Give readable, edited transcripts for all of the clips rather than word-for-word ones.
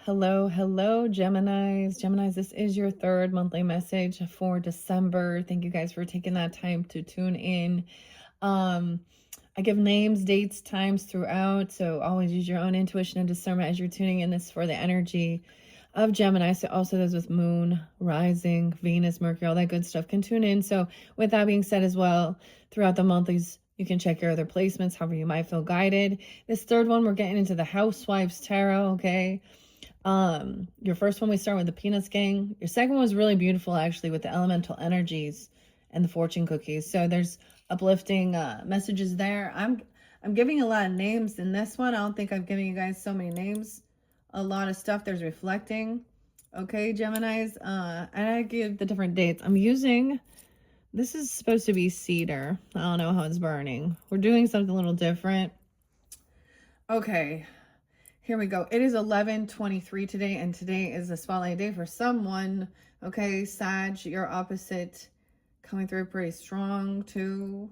Hello, hello, Geminis. Geminis, this is your third monthly message for December. Thank you guys for taking that time to tune in. I give names, dates, times throughout, so always use your own intuition and discernment as you're tuning in. This for the energy of Gemini. So also those with moon, rising, Venus, Mercury, all that good stuff can tune in. So with that being said as well, throughout the monthlies, you can check your other placements, however you might feel guided. This third one, we're getting into the Housewives Tarot, okay? Your first one, we start with the Peanuts Gang. Your second one was really beautiful, actually, with the elemental energies and the fortune cookies. So there's uplifting messages there. I'm giving a lot of names in this one. I don't think I'm giving you guys so many names. A lot of stuff there's reflecting. Okay, Geminis. And I give the different dates. I'm using, this is supposed to be cedar. I don't know how it's burning. We're doing something a little different. Okay. Here we go. It is 11:23 today, and today is a spotlight day for someone. Okay, Sag, your opposite, coming through pretty strong too.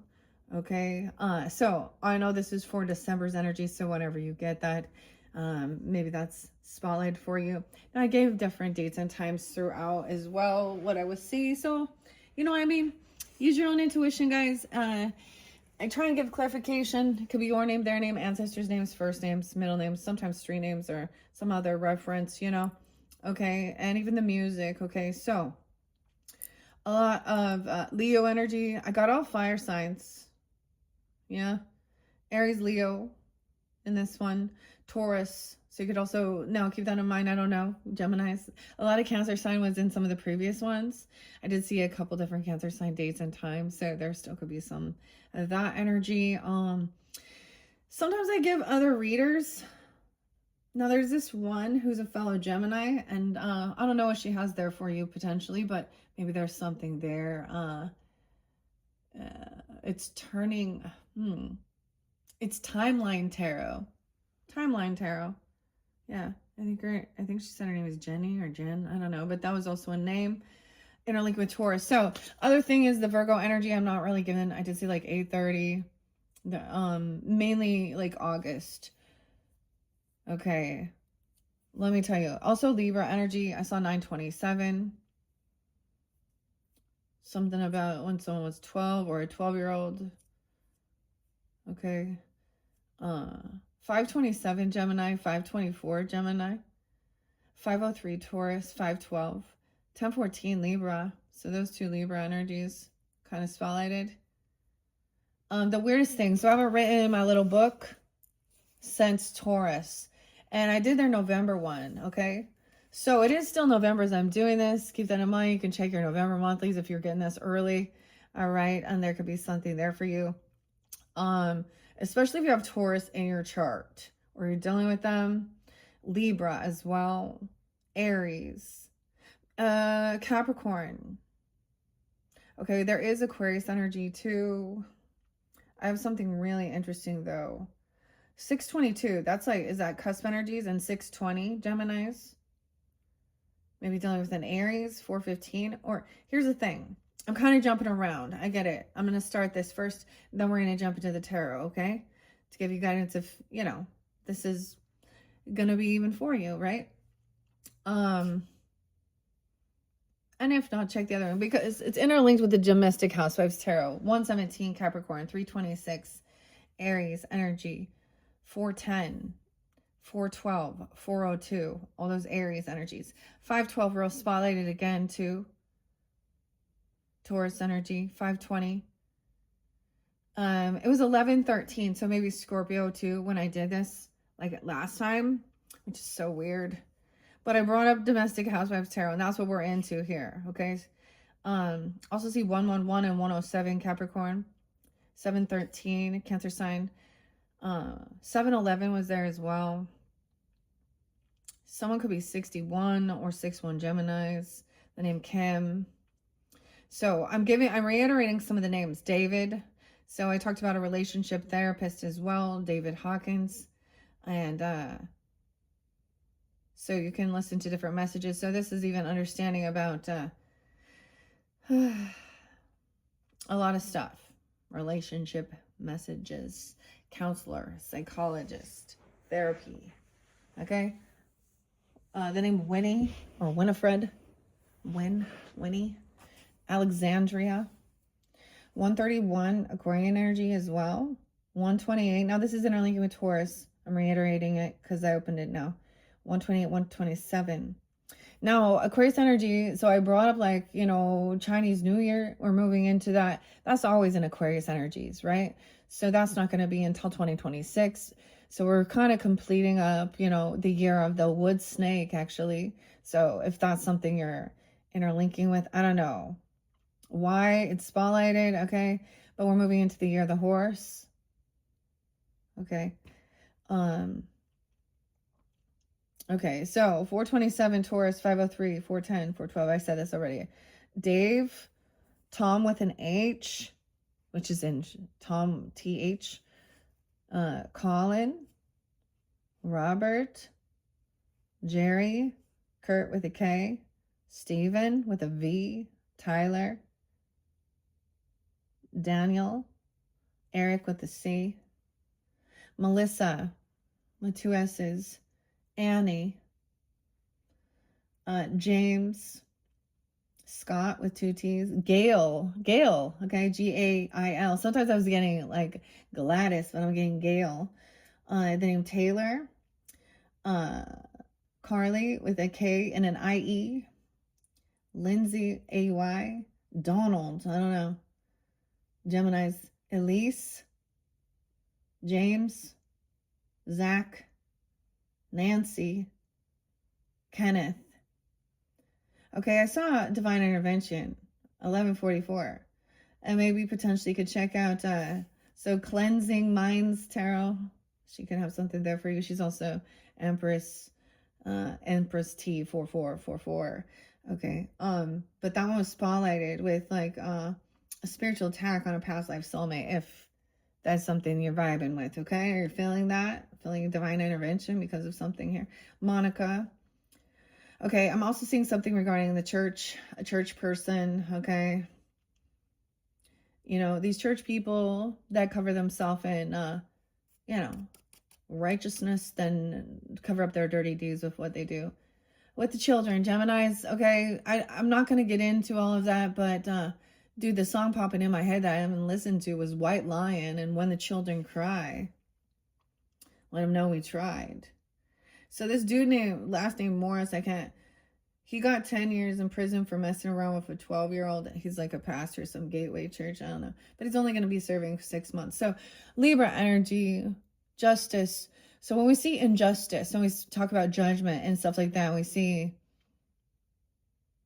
Okay, so I know this is for December's energy, so whenever you get that, maybe that's spotlight for you. Now I gave different dates and times throughout as well, what I would see. So, you know what I mean? Use your own intuition, guys. I try and give clarification. It could be your name, their name, ancestors' names, first names, middle names, sometimes street names or some other reference, you know. Okay, and even the music. Okay, so a lot of Leo energy. I got all fire signs. Yeah, Aries, Leo in this one. Taurus. So you could also, no, keep that in mind. I don't know. Geminis. A lot of Cancer sign was in some of the previous ones. I did see a couple different Cancer sign dates and times. So there still could be some of that energy. Sometimes I give other readers. Now there's this one who's a fellow Gemini. And I don't know what she has there for you potentially. But maybe there's something there. It's turning. It's Timeline Tarot. Timeline Tarot. Yeah, I think she said her name is Jenny or Jen. I don't know, but that was also a name. Interlink with Taurus. So other thing is the Virgo energy. I'm not really given. I did see like 8:30. Mainly like August. Okay. Let me tell you. Also Libra energy. I saw 9:27. Something about when someone was 12 or a 12-year-old. Okay. 5:27 Gemini, 5:24 Gemini, 5:03 Taurus, 5:12, 10:14 Libra. So those two Libra energies kind of spotlighted. The weirdest thing, so I have it written in my little book since Taurus, and I did their November one. Okay, so it is still November as I'm doing this. Keep that in mind. You can check your November monthlies if you're getting this early. All right, and there could be something there for you. Especially if you have Taurus in your chart or you're dealing with them. Libra as well. Aries. Capricorn. Okay, there is Aquarius energy too. I have something really interesting though. 6:22. That's like, is that cusp energies? And 6:20 Geminis. Maybe dealing with an Aries. 4:15. Or here's the thing. I'm kind of jumping around. I get it. I'm going to start this first, then we're going to jump into the tarot, okay? To give you guidance if, you know, this is going to be even for you, right? And if not, check the other one because it's interlinked with the Domestic Housewives Tarot. 117 Capricorn, 326 Aries energy, 410, 412, 402, all those Aries energies. 512 real spotlighted again too. Taurus energy, 520. It was 11:13, so maybe Scorpio too when I did this, like last time, which is so weird. But I brought up Domestic Housewives Tarot, and that's what we're into here, okay? Also see 111 and 107 Capricorn, 713 Cancer sign, 711 was there as well. Someone could be 61 or 61 Geminis. The name Kim. So I'm reiterating some of the names. David. So I talked about a relationship therapist as well. David Hawkins. And so you can listen to different messages. So this is even understanding about a lot of stuff. Relationship messages. Counselor. Psychologist. Therapy. Okay. The name Winnie or Winifred, Winnie, Alexandria. 131, Aquarian energy as well. 128. Now this is interlinking with Taurus. I'm reiterating it because I opened it now. 128, 127. Now, Aquarius energy, so I brought up like, you know, Chinese New Year. We're moving into that. That's always in Aquarius energies, right? So that's not going to be until 2026. So we're kind of completing up, you know, the year of the wood snake, actually. So if that's something you're interlinking with, I don't know why it's spotlighted, okay? But we're moving into the year of the horse, okay? Okay, so 427 Taurus, 503, 410, 412. I said this already. Dave, Tom with an H, which is in Tom, TH. Colin, Robert, Jerry, Kurt with a K, Stephen with a V, Tyler, Daniel, Eric with a C, Melissa with 2 S's, Annie, James, Scott with 2 T's, Gail, okay, Gail. Sometimes I was getting like Gladys, but I'm getting Gail. The name Taylor, Carly with a K and an IE, Lindsay, AY, Donald, I don't know, Gemini's, Elise, James, Zach, Nancy, Kenneth. Okay, I saw Divine Intervention, 1144. And maybe potentially could check out, so Cleansing Minds Tarot. She could have something there for you. She's also Empress, Empress T4444. Okay, but that one was spotlighted with like a spiritual attack on a past life soulmate, if that's something you're vibing with, okay? Or you're feeling that, feeling divine intervention because of something here. Monica. Okay, I'm also seeing something regarding the church, a church person, okay? You know, these church people that cover themselves in, you know, righteousness, then cover up their dirty deeds with what they do. With the children, Geminis, okay, I'm not going to get into all of that, but dude, the song popping in my head that I haven't listened to was White Lion and When the Children Cry. Let them know we tried. So this dude named, last name Morris, he got 10 years in prison for messing around with a 12-year-old. He's like a pastor, some gateway church, I don't know. But he's only going to be serving 6 months. So Libra energy, justice. So when we see injustice, when we talk about judgment and stuff like that, we see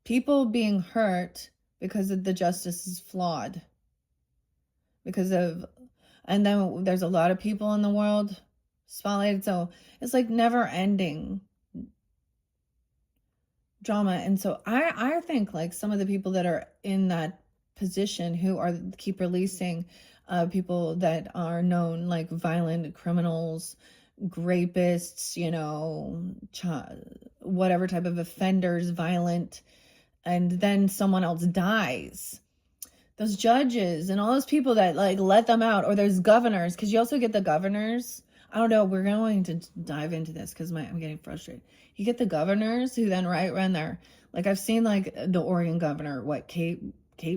people being hurt because of the justice is flawed. And then there's a lot of people in the world spotlighted. So it's like never ending drama. And so I think like some of the people that are in that position who are keep releasing people that are known like violent criminals, rapists, you know, whatever type of offenders, violent, and then someone else dies. Those judges and all those people that like let them out, or there's governors, because you also get the governors. I don't know, we're going to dive into this because I'm getting frustrated. You get the governors who then run their, like I've seen like the Oregon governor, what, Kate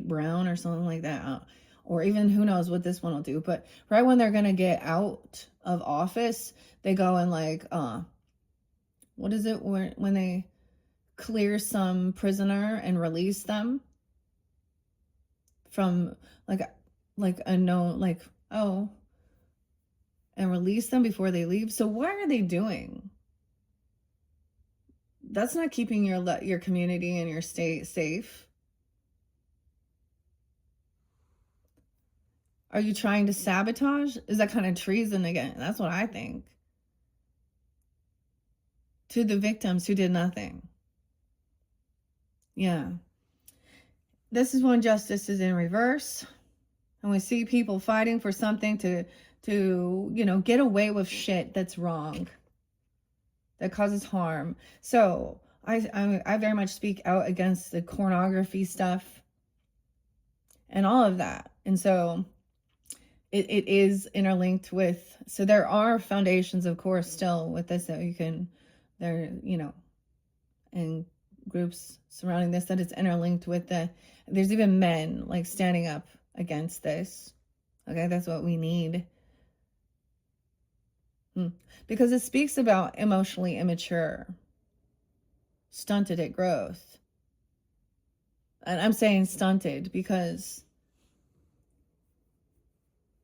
Brown or something like that, or even who knows what this one will do, but right when they're gonna get out of office, they go and like what is it when they clear some prisoner and release them from like a no, like, oh, and release them before they leave. So what are they doing? That's not keeping your community and your state safe. Are you trying to sabotage? Is that kind of treason again? That's what I think. To the victims who did nothing. Yeah. This is when justice is in reverse. And we see people fighting for something to you know, get away with shit that's wrong, that causes harm. So I very much speak out against the pornography stuff and all of that. And so it is interlinked with, so there are foundations, of course, still with this that you can, there, you know, and groups surrounding this, that it's interlinked with there's even men like standing up against this. Okay, that's what we need. Because it speaks about emotionally immature, stunted at growth. And I'm saying stunted because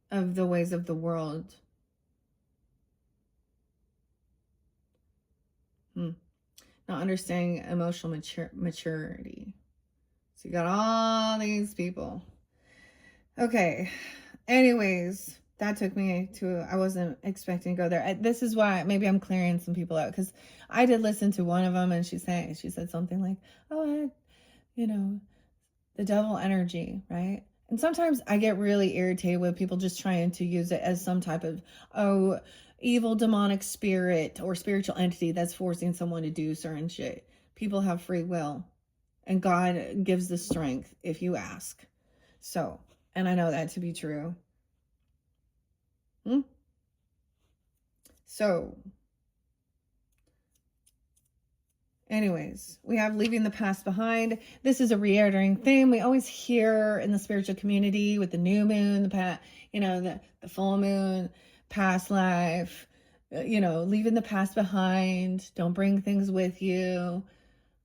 of the ways of the world. Not understanding emotional maturity. So you got all these people. Okay. Anyways, that took me to, I wasn't expecting to go there. This is why maybe I'm clearing some people out, because I did listen to one of them, and she said something like, oh, the devil energy, right? And sometimes I get really irritated with people just trying to use it as some type of, evil demonic spirit or spiritual entity that's forcing someone to do certain shit. People have free will, and God gives the strength if you ask. So, and I know that to be true. So, anyways, we have leaving the past behind. This is a reiterating theme we always hear in the spiritual community with the new moon, the full moon, past life, leaving the past behind. Don't bring things with you.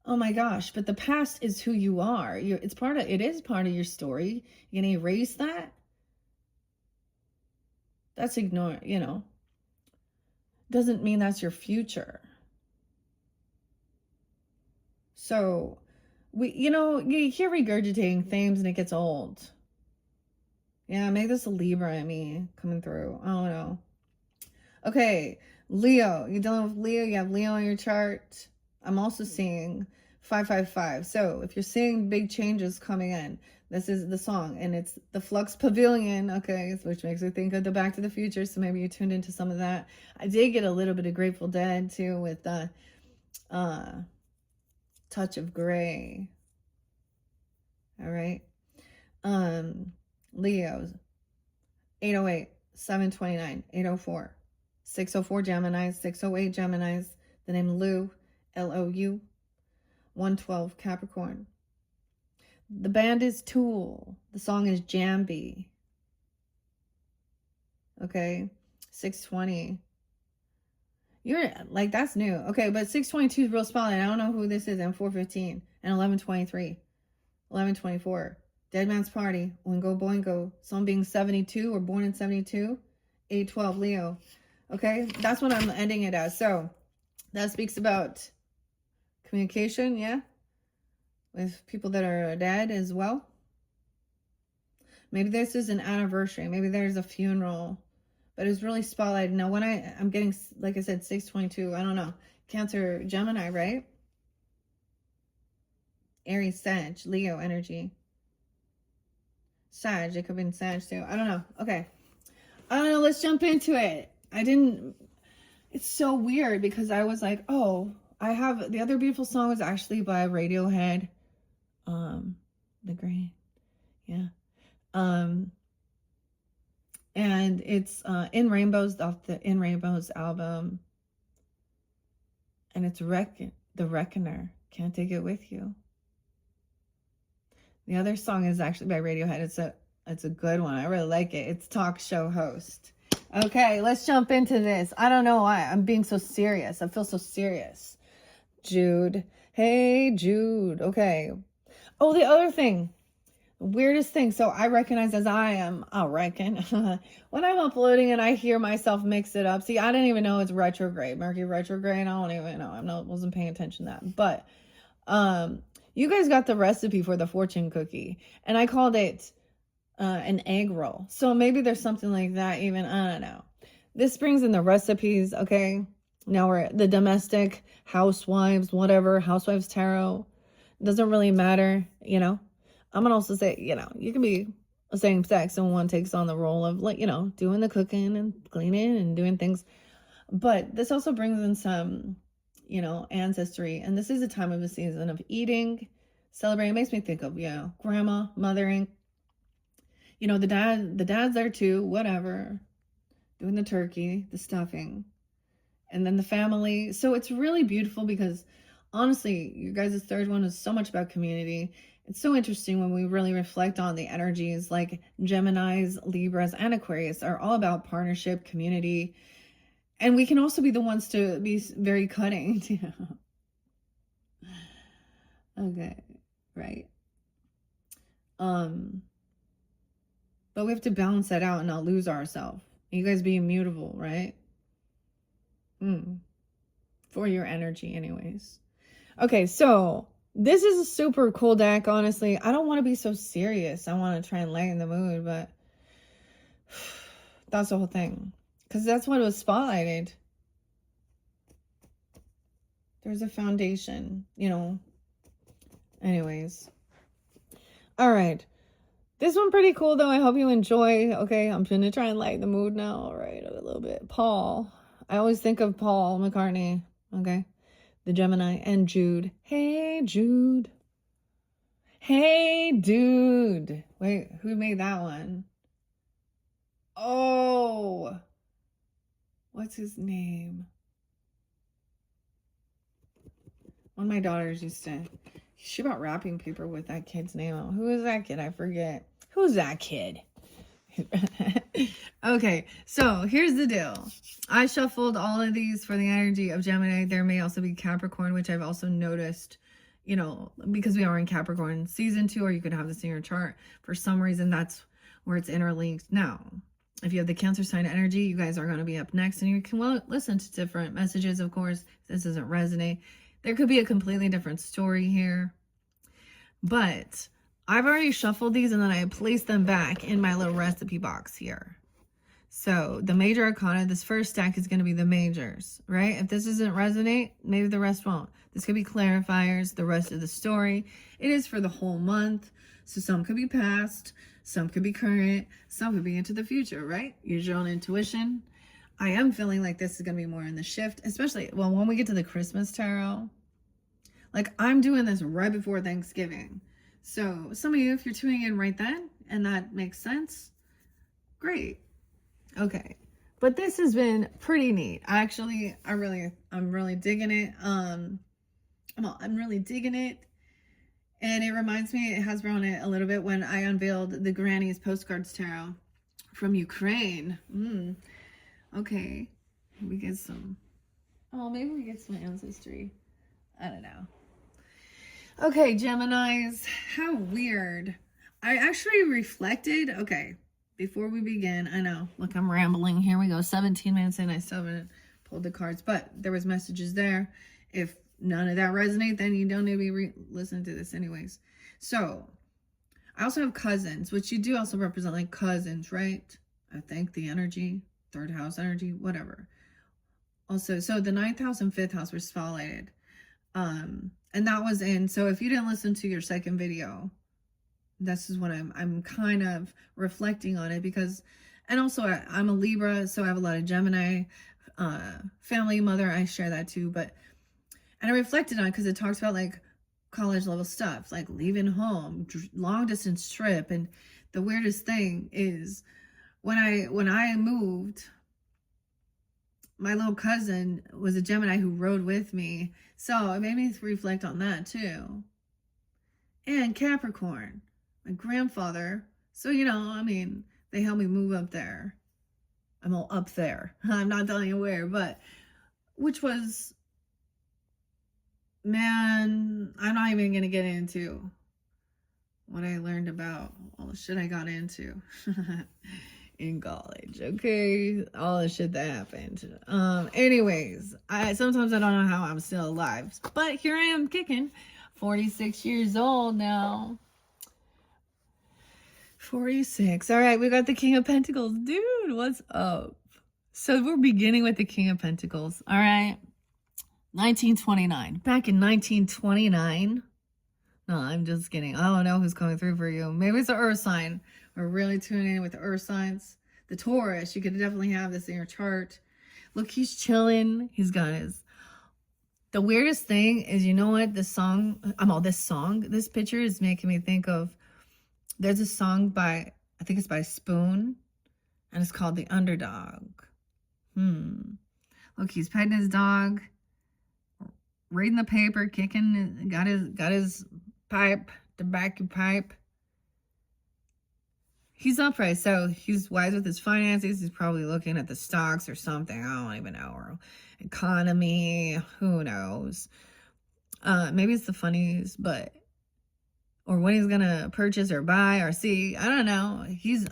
Oh my gosh, but the past is who you are. It is part of your story. You're gonna erase that? That's doesn't mean that's your future. So you hear regurgitating themes and it gets old. Yeah, maybe this is a Libra in me coming through. I don't know. Okay, Leo. You're dealing with Leo. You have Leo on your chart. I'm also seeing 555. So if you're seeing big changes coming in, this is the song, and it's the Flux Pavilion, okay, which makes me think of the Back to the Future, so maybe you tuned into some of that. I did get a little bit of Grateful Dead, too, with the touch of gray. All right. Leo's 808, 729, 804, 604 Geminis, 608 Geminis, the name Lou, Lou, 112 Capricorn. The band is Tool. The song is Jambi. Okay. 620. You're like, that's new. Okay, but 622 is real spotlight. I don't know who this is. And 415 and 1123. 1124. Dead Man's Party. Oingo Boingo. Someone being 72 or born in 72. 812 Leo. Okay, that's what I'm ending it as. So that speaks about communication, yeah, with people that are dead as well. Maybe this is an anniversary. Maybe there's a funeral, but it's really spotlighted. Now, when I'm getting, like I said, 622, I don't know. Cancer, Gemini, right? Aries, Sag, Leo energy. Sag, it could be in Sag too. I don't know. Okay. I don't know. Let's jump into it. It's so weird because I was like, oh, I have, the other beautiful song was actually by Radiohead. The Green. Yeah. And it's In Rainbows, off the In Rainbows album. And it's The Reckoner. Can't Take It With You. The other song is actually by Radiohead. It's a good one. I really like it. It's Talk Show Host. Okay, let's jump into this. I don't know why I'm being so serious. I feel so serious. Jude. Hey, Jude. Okay. Oh, the other thing. Weirdest thing. So I recognize as I reckon, when I'm uploading and I hear myself mix it up. See, I didn't even know it's retrograde. Mercury retrograde. I don't even know. Wasn't paying attention to that. But you guys got the recipe for the fortune cookie. And I called it an egg roll. So maybe there's something like that even. I don't know. This brings in the recipes, okay? Now we're the domestic, housewives, whatever, housewives tarot. Doesn't really matter, I'm gonna also say, you can be the same sex and one takes on the role of doing the cooking and cleaning and doing things. But this also brings in some, ancestry. And this is a time of the season of eating, celebrating. It makes me think of, grandma, mothering. The dad's there too, whatever, doing the turkey, the stuffing, and then the family. So it's really beautiful because Honestly, you guys' third one is so much about community. It's so interesting when we really reflect on the energies, like Geminis, Libras, and Aquarius are all about partnership, community, and we can also be the ones to be very cutting. Okay, right. Um, but we have to balance that out and not lose ourselves. You guys be immutable, right? For your energy, anyways. Okay, so this is a super cool deck, honestly. I don't want to be so serious. I want to try and lighten the mood, but that's the whole thing. Because that's what was spotlighted. There's a foundation, Anyways. All right. This one pretty cool, though. I hope you enjoy. Okay, I'm going to try and lighten the mood now. All right, a little bit. Paul. I always think of Paul McCartney. Okay. The Gemini and Jude. Hey, Jude. Hey, dude. Wait, who made that one? Oh. What's his name? One of my daughters she bought wrapping paper with that kid's name on. Who is that kid? I forget. Who's that kid? Okay, so here's the deal. I shuffled all of these for the energy of Gemini. There may also be Capricorn, which I've also noticed, because we are in Capricorn season 2, or you could have this in your chart. For some reason, that's where it's interlinked. Now, if you have the Cancer sign energy, you guys are going to be up next, and you can listen to different messages, of course. If this doesn't resonate, there could be a completely different story here. But I've already shuffled these, and then I placed them back in my little recipe box here. So the major arcana, this first stack is going to be the majors, right? If this doesn't resonate, maybe the rest won't. This could be clarifiers, the rest of the story. It is for the whole month. So some could be past, some could be current, some could be into the future, right? Use your own intuition. I am feeling like this is going to be more in the shift, especially, when we get to the Christmas tarot. Like, I'm doing this right before Thanksgiving. So some of you, if you're tuning in right then, and that makes sense, great. Okay. But this has been pretty neat. I'm really digging it. I'm really digging it. And it reminds me, it has been on it a little bit when I unveiled the Granny's Postcards Tarot from Ukraine. Okay. We get some, maybe we get some ancestry. I don't know. Okay, Geminis, how weird. I actually reflected. Okay, before we begin, I know, look, I'm rambling. Here we go, 17 minutes in. I still haven't pulled the cards, but there was messages there. If none of that resonate, then you don't need to be listening to this anyways. So, I also have cousins, which you do also represent like cousins, right? I think the energy, third house energy, whatever. Also, so the 9th house and 5th house were spotlighted. And that was so if you didn't listen to your second video, this is what I'm kind of reflecting on it, because, and also I'm a Libra, so I have a lot of Gemini, family, mother, I share that too, and I reflected on it because it talks about like college level stuff, like leaving home, long distance trip. And the weirdest thing is when I moved, my little cousin was a Gemini who rode with me. So it made me reflect on that too. And Capricorn, my grandfather. So, they helped me move up there. I'm all up there. I'm not telling you where, but which was, man, I'm not even going to get into what I learned about all the shit I got into. In college, okay, all the shit that happened. Anyways, sometimes I don't know how I'm still alive, but here I am kicking, 46 years old now. 46. All right, we got the King of Pentacles, dude. What's up? So we're beginning with the King of Pentacles. All right, 1929. Back in 1929. No, I'm just kidding. I don't know who's coming through for you. Maybe it's an Earth sign. We're really tuning in with the Earth signs. The Taurus, you could definitely have this in your chart. Look, he's chilling. He's got his... The weirdest thing is, you know what? This picture is making me think of... There's a song by, I think it's by Spoon, and it's called The Underdog. Look, he's petting his dog. reading the paper, kicking, got his pipe, tobacco pipe. He's upright, so he's wise with his finances. He's probably looking at the stocks or something. I don't even know. Or economy, who knows? Maybe it's the funnies, but or what he's gonna purchase or buy or see. I don't know. He's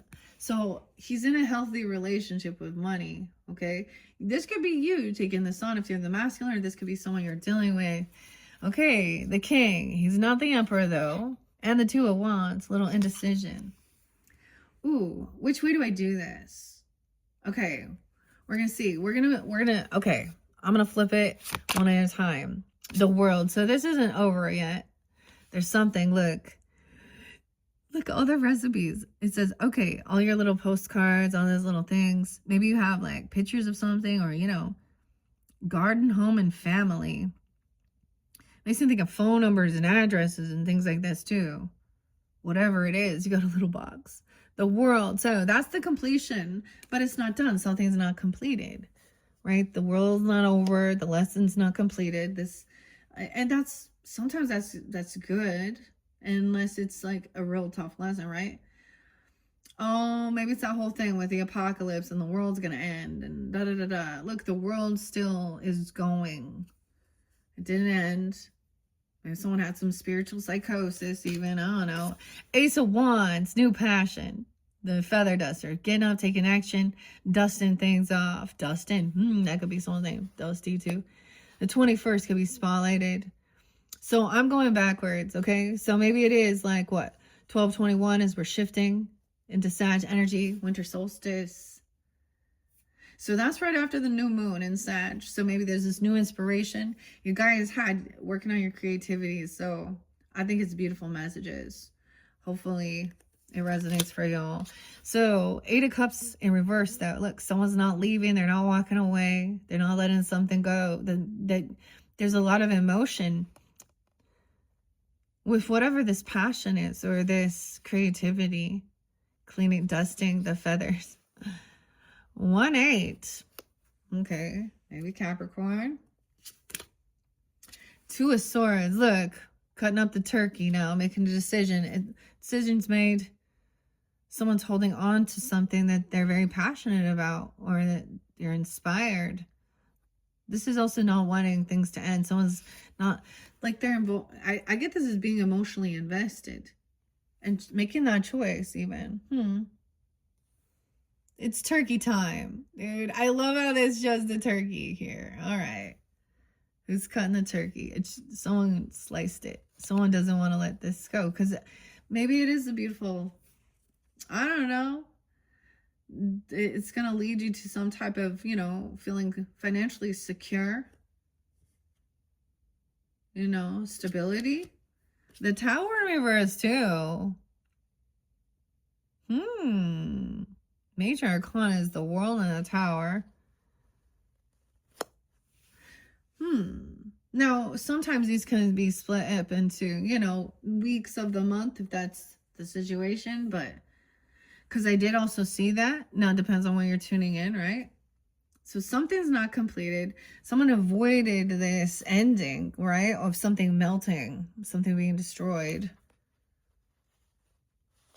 in a healthy relationship with money. Okay, this could be you taking this on if you're the masculine, or this could be someone you're dealing with. Okay, the king. He's not the emperor though, and the two of wands. Little indecision. Ooh, which way do I do this? Okay, we're gonna see. Okay, I'm gonna flip it one at a time. The world. So this isn't over yet. There's something. Look, all the recipes. It says, okay, all your little postcards, all those little things. Maybe you have like pictures of something, or garden, home, and family. Makes me think of phone numbers and addresses and things like this too. Whatever it is, you got a little box. The world. So that's the completion, but it's not done. Something's not completed, right? The world's not over. The lesson's not completed. And sometimes that's good, unless it's like a real tough lesson, right? Oh, maybe it's that whole thing with the apocalypse and the world's gonna end and da da da da. Look, the world still is going. It didn't end. Maybe someone had some spiritual psychosis, even. I don't know. Ace of Wands, new passion. The feather duster, getting up, taking action, dusting things off. Dustin, that could be someone's name. Dusty too. The 21st could be spotlighted. So I'm going backwards, okay? So maybe it is like what? 12/21 as we're shifting into Sag energy, winter solstice. So that's right after the new moon in Sag. So maybe there's this new inspiration you guys had working on your creativity. So I think it's beautiful messages. Hopefully it resonates for y'all. So 8 of Cups in reverse though. Look, someone's not leaving. They're not walking away. They're not letting something go. There's a lot of emotion with whatever this passion is or this creativity. Cleaning, dusting the feathers. 1/8. Okay, maybe Capricorn. 2 of Swords. Look, cutting up the turkey now, making a decision. Decision's made. Someone's holding on to something that they're very passionate about or that they're inspired. This is also not wanting things to end. Someone's not like I get this as being emotionally invested and making that choice even. It's turkey time, dude. I love how this shows the turkey here. All right. Who's cutting the turkey? Someone sliced it. Someone doesn't want to let this go because maybe it is a beautiful, I don't know. It's going to lead you to some type of, feeling financially secure. Stability. The Tower in reverse too. Major Arcana is the World and the Tower. Now, sometimes these can be split up into, weeks of the month if that's the situation, but because I did also see that. Now, it depends on when you're tuning in, right? So something's not completed. Someone avoided this ending, right? Of something melting, something being destroyed.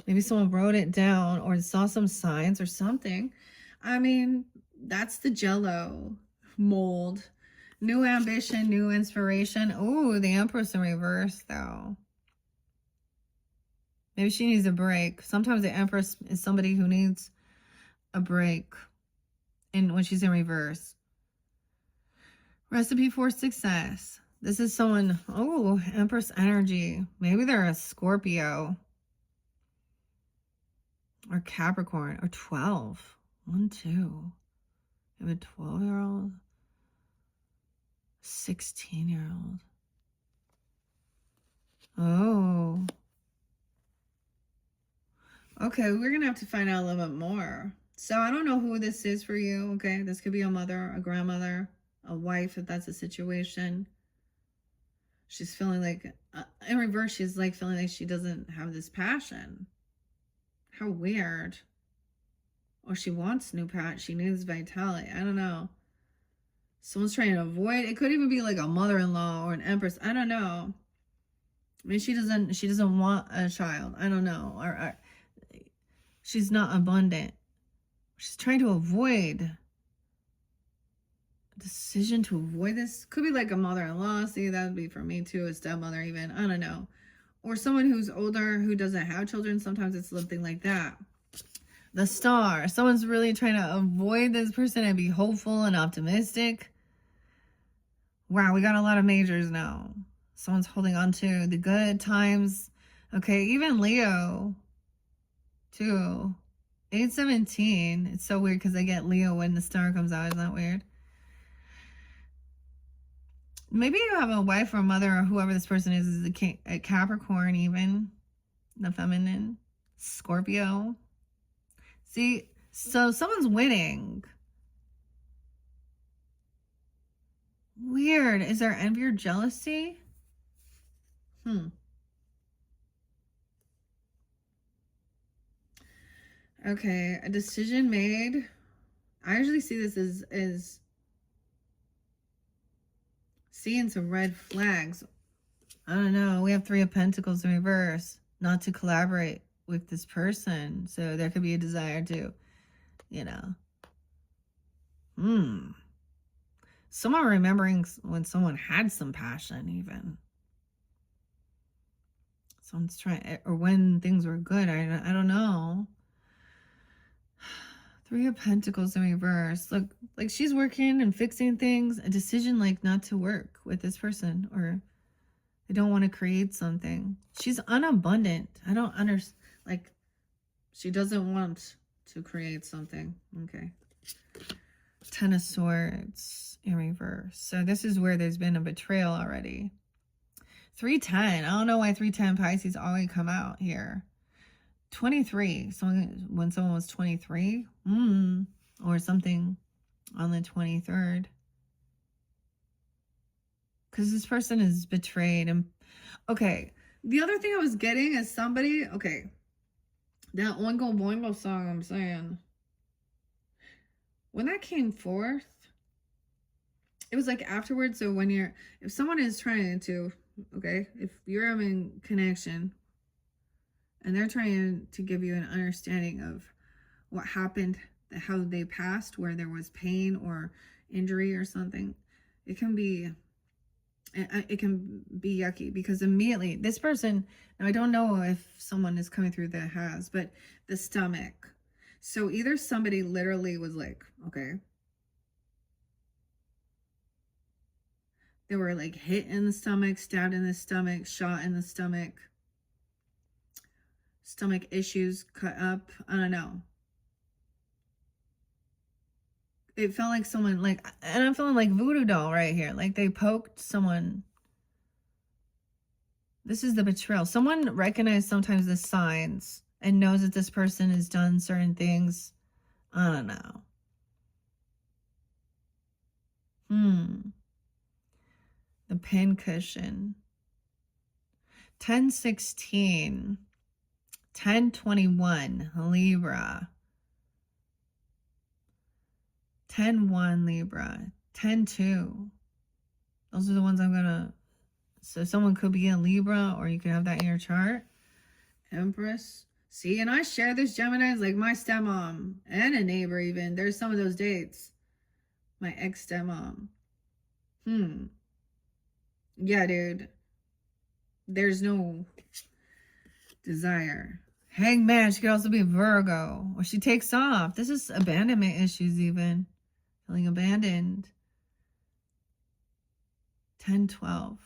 Maybe someone wrote it down or saw some signs or something. I mean, that's the Jello mold. New ambition, new inspiration. Oh, the Empress in reverse, though. Maybe she needs a break. Sometimes the Empress is somebody who needs a break. And when she's in reverse. Recipe for success. This is someone, Empress energy. Maybe they're a Scorpio. Or Capricorn. Or 12. 1, 2. You have a 12-year-old. 16-year-old. Oh. Okay, we're going to have to find out a little bit more. So I don't know who this is for you, okay? This could be a mother, a grandmother, a wife, if that's a situation. She's feeling like, in reverse, she's like feeling like she doesn't have this passion. How weird. Or she wants new passion. She needs vitality. I don't know. Someone's trying to avoid. It could even be like a mother-in-law or an empress. I don't know. I mean, she doesn't want a child. I don't know. Or she's not abundant. She's trying to avoid. Decision to avoid this. Could be like a mother-in-law. See, that would be for me too. A stepmother even. I don't know. Or someone who's older who doesn't have children. Sometimes it's something like that. The Star. Someone's really trying to avoid this person and be hopeful and optimistic. Wow, we got a lot of majors now. Someone's holding on to the good times. Okay, even Leo, too. 817. It's so weird because I get Leo when the star comes out. Isn't that weird? Maybe you have a wife or a mother or whoever this person is a Capricorn even. The feminine. Scorpio. See, so someone's winning. Weird. Is there envy or jealousy? Okay, a decision made. I usually see this as seeing some red flags. I don't know. We have 3 of Pentacles in reverse. Not to collaborate with this person. So there could be a desire to, you know. Someone remembering when someone had some passion even. Someone's trying, or when things were good. I don't know. 3 of Pentacles in reverse. Look, like she's working and fixing things. A decision like not to work with this person, or they don't want to create something. She's unabundant. I don't understand. Like, she doesn't want to create something. Okay. 10 of Swords in reverse. So this is where there's been a betrayal already. 310. I don't know why 310 Pisces always come out here. 23. So when someone was 23, or something on the 23rd. Because this person is betrayed. And okay, the other thing I was getting is somebody, okay, that Oingo Boingo song I'm saying, when that came forth, it was like afterwards. So when if someone is trying to, okay, if you're having connection and they're trying to give you an understanding of what happened, how they passed, where there was pain or injury or something, it can be yucky, because immediately this person, now I don't know if someone is coming through that has, but the stomach. So either somebody literally was like, okay, they were like hit in the stomach, stabbed in the stomach, shot in the stomach issues, cut up. I don't know. It felt like someone, like, and I'm feeling like voodoo doll right here. Like they poked someone. This is the betrayal. Someone recognized sometimes the signs and knows that this person has done certain things. I don't know. The pin cushion. 1016. 1021 Libra. 10-1 Libra. 10-2. Those are the ones I'm gonna. So someone could be a Libra, or you could have that in your chart. Empress. See, and I share this Gemini like my stepmom and a neighbor even. There's some of those dates. My ex-stepmom. Yeah, dude. There's no desire. Hangman. She could also be Virgo. Or she takes off. This is abandonment issues even. Feeling abandoned. 10-12.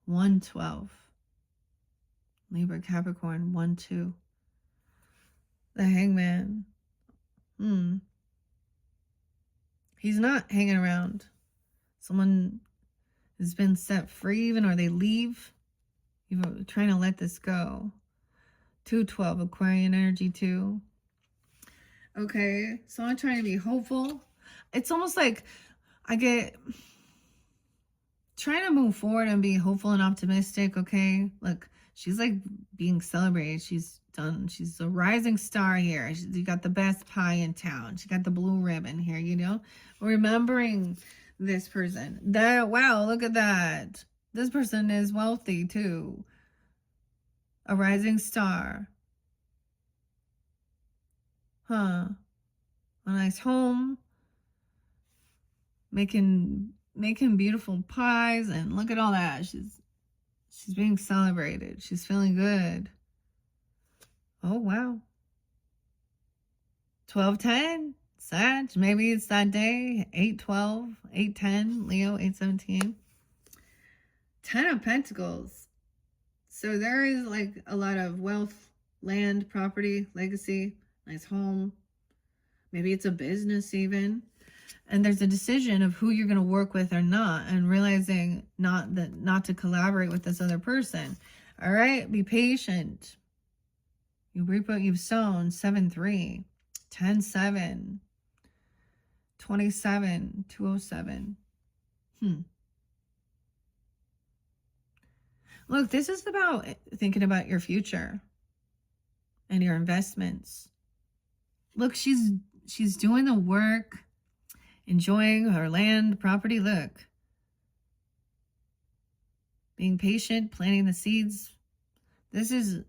1-12. Libra, Capricorn, 1-2. The Hangman. He's not hanging around. Someone has been set free even, or they leave. You're trying to let this go. 2-12, Aquarian energy too. Okay, so I'm trying to be hopeful. It's almost like I get trying to move forward and be hopeful and optimistic. Okay, look, she's like being celebrated. She's a rising star here. You got the best pie in town. She got the blue ribbon here, you know, remembering This person. Wow, look at that. This person is wealthy too. A rising star. Huh. A nice home. Making beautiful pies, and look at all that. She's being celebrated. She's feeling good. Oh wow. 1210. Sag. Maybe it's that day. 812, 810, Leo, 817. 10 of Pentacles. So there is like a lot of wealth, land, property, legacy, nice home. Maybe it's a business even. And there's a decision of who you're going to work with or not, and realizing not to collaborate with this other person. All right, be patient. You reap what you've sown. 7-3, 10-7, 27, 207. Look, this is about thinking about your future and your investments. Look, she's doing the work, enjoying her land, property. Look, being patient, planting the seeds. This is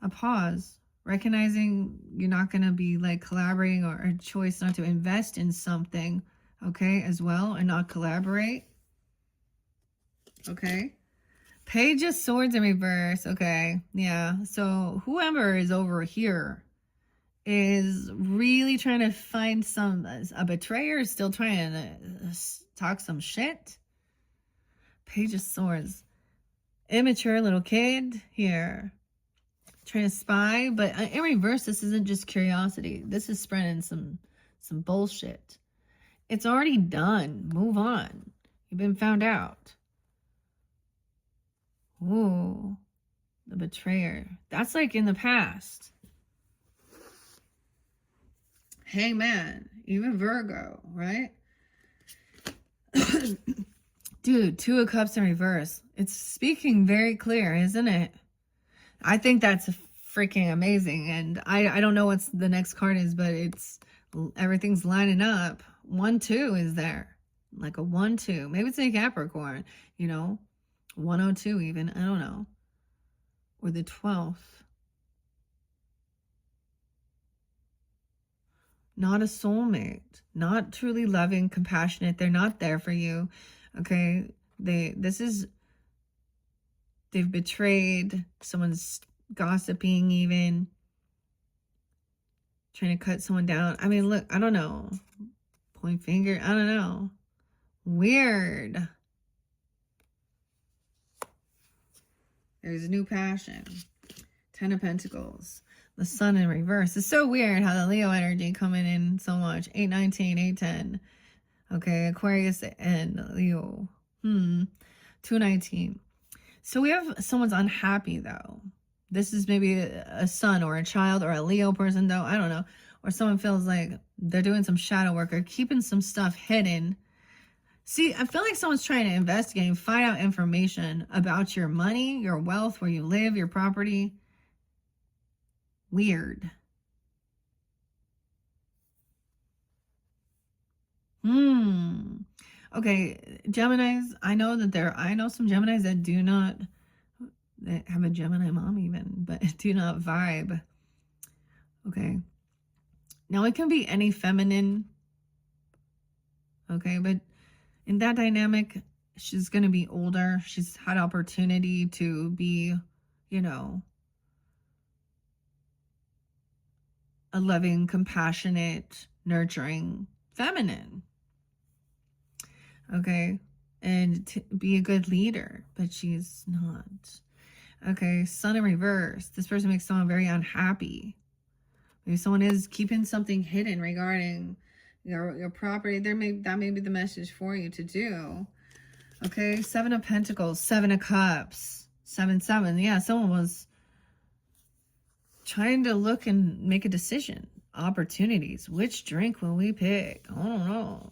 a pause, recognizing you're not going to be like collaborating, or a choice not to invest in something, okay, as well, and not collaborate. Okay. Page of Swords in reverse. Okay. Yeah. So whoever is over here is really trying to find a betrayer, is still trying to talk some shit. Page of Swords. Immature little kid here. Trying to spy. But in reverse, this isn't just curiosity. This is spreading some bullshit. It's already done. Move on. You've been found out. Ooh, the betrayer. That's like in the past. Hangman, even Virgo, right? Dude, 2 of Cups in reverse. It's speaking very clear, isn't it? I think that's freaking amazing. And I don't know what the next card is, but everything's lining up. 1-2 is there. Like a 1-2. Maybe it's a Capricorn, 102 even. I don't know. Or the 12th. Not a soulmate. Not truly loving, compassionate. They're not there for you. Okay? They've betrayed. Someone's gossiping even. Trying to cut someone down. I mean, look, I don't know. Point finger. I don't know. Weird. There's a new passion. 10 of Pentacles. The Sun in reverse. It's so weird how the Leo energy coming in so much. 8-19, 8-10. Okay, Aquarius and Leo. 2-19. So we have someone's unhappy though. This is maybe a son or a child or a Leo person though. I don't know. Or someone feels like they're doing some shadow work or keeping some stuff hidden. See, I feel like someone's trying to investigate and find out information about your money, your wealth, where you live, your property. Weird. Okay, Geminis, I know some Geminis that have a Gemini mom even, but do not vibe. Okay. Now it can be any feminine. Okay, but in that dynamic, she's going to be older. She's had opportunity to be, a loving, compassionate, nurturing feminine. Okay, and to be a good leader, but she's not. Okay, Sun in reverse. This person makes someone very unhappy. Maybe someone is keeping something hidden regarding your property. That may be the message for you to do. Okay, 7 of Pentacles, 7 of Cups, 7-7. Yeah, someone was trying to look and make a decision. Opportunities. Which drink will we pick? I don't know.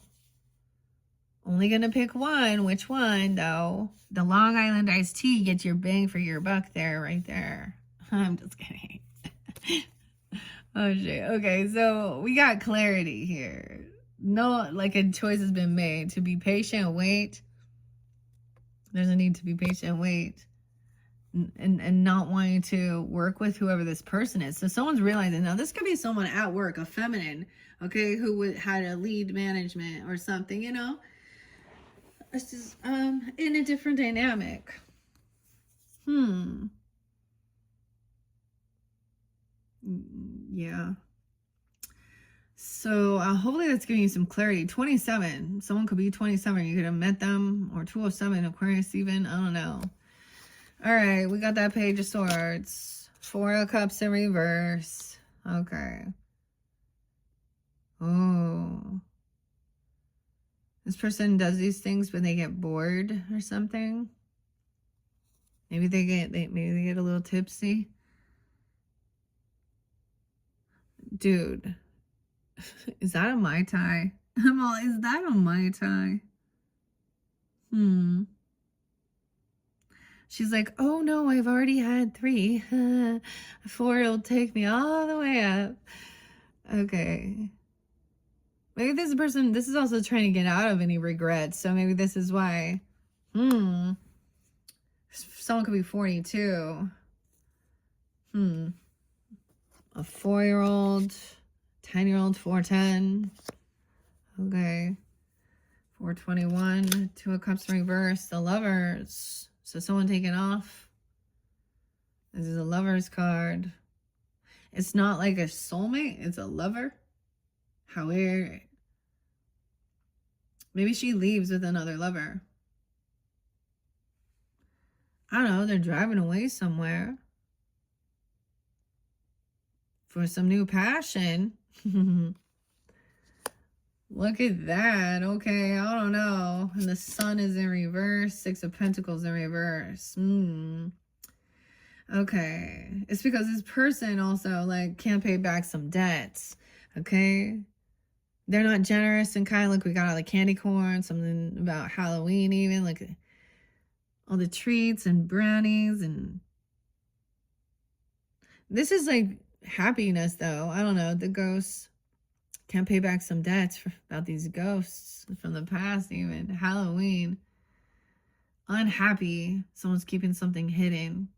Only gonna pick one. Which one, though? The Long Island iced tea gets your bang for your buck there, right there. I'm just kidding. Oh, shit. Okay, so we got clarity here. no, like a choice has been made to be patient, wait. There's a need to be patient, wait. And not wanting to work with whoever this person is. So someone's realizing, now this could be someone at work, a feminine, okay, who had a lead management or something, you know. It's just in a different dynamic. Yeah. So hopefully that's giving you some clarity. 27. Someone could be 27. You could have met them. Or 207, Aquarius even. I don't know. All right. We got that Page of Swords. 4 of Cups in reverse. Okay. Oh. This person does these things when they get bored or something. Maybe they get a little tipsy. Dude. Is that a Mai Tai? I'm all, is that a Mai Tai? She's like, oh no, I've already had 3. 4 will take me all the way up. Okay. Maybe this person, this is also trying to get out of any regrets. So maybe this is why. Someone could be 42. A 4-year-old, 10-year-old, 410. Okay. 421, 2 of Cups reverse, the Lovers. So someone taking off. This is a Lover's card. It's not like a soulmate, it's a lover. How weird. Maybe she leaves with another lover. I don't know, they're driving away somewhere. For some new passion. Look at that. Okay, I don't know. And the Sun is in reverse. 6 of Pentacles in reverse. Okay. It's because this person also, like, can't pay back some debts. Okay? They're not generous and kind. Like, we got all the candy corn. Something about Halloween even. Like, all the treats and brownies. And this is, like, happiness, though. I don't know. The ghosts can't pay back some debts about these ghosts from the past even. Halloween. Unhappy. Someone's keeping something hidden.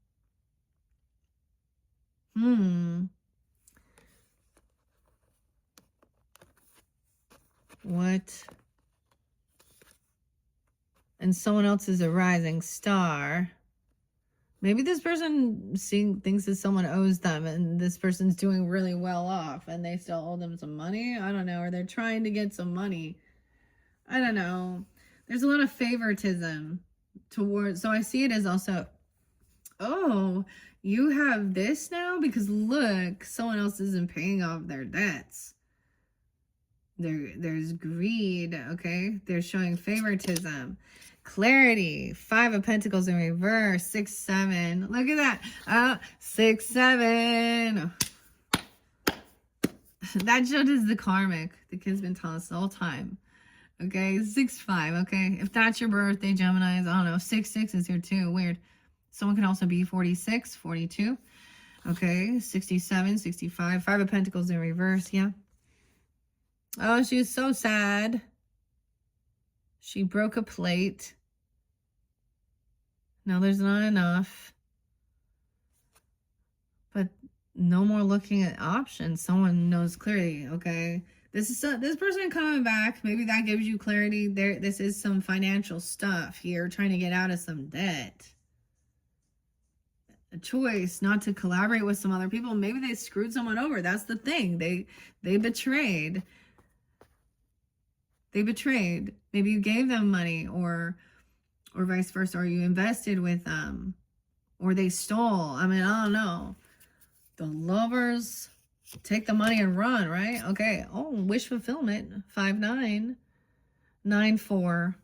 What? And someone else is a rising star. Maybe this person thinks that someone owes them and this person's doing really well off and they still owe them some money. I don't know. Or they're trying to get some money. I don't know. There's a lot of favoritism towards. So I see it as also, oh, you have this now? Because look, someone else isn't paying off their debts. There's greed, okay? They're showing favoritism. Clarity. 5 of Pentacles in reverse. 6, 7. Look at that. 6, 7. That judge is the karmic. The kid's been telling us the whole time. Okay, 6, 5. Okay, if that's your birthday, Geminis, I don't know. 6, 6 is here too. Weird. Someone can also be 46, 42. Okay, 67, 65. 5 of Pentacles in reverse. Yeah. Oh, she was so sad. She broke a plate. Now there's not enough. But no more looking at options. Someone knows clearly, okay? This person coming back. Maybe that gives you clarity. This is some financial stuff here. Trying to get out of some debt. A choice not to collaborate with some other people. Maybe they screwed someone over. That's the thing. They betrayed. They betrayed. Maybe you gave them money or vice versa, or you invested with them, or they stole. I mean, I don't know. The Lovers take the money and run, right? Okay. Oh, wish fulfillment. 5, 9. 9, 4.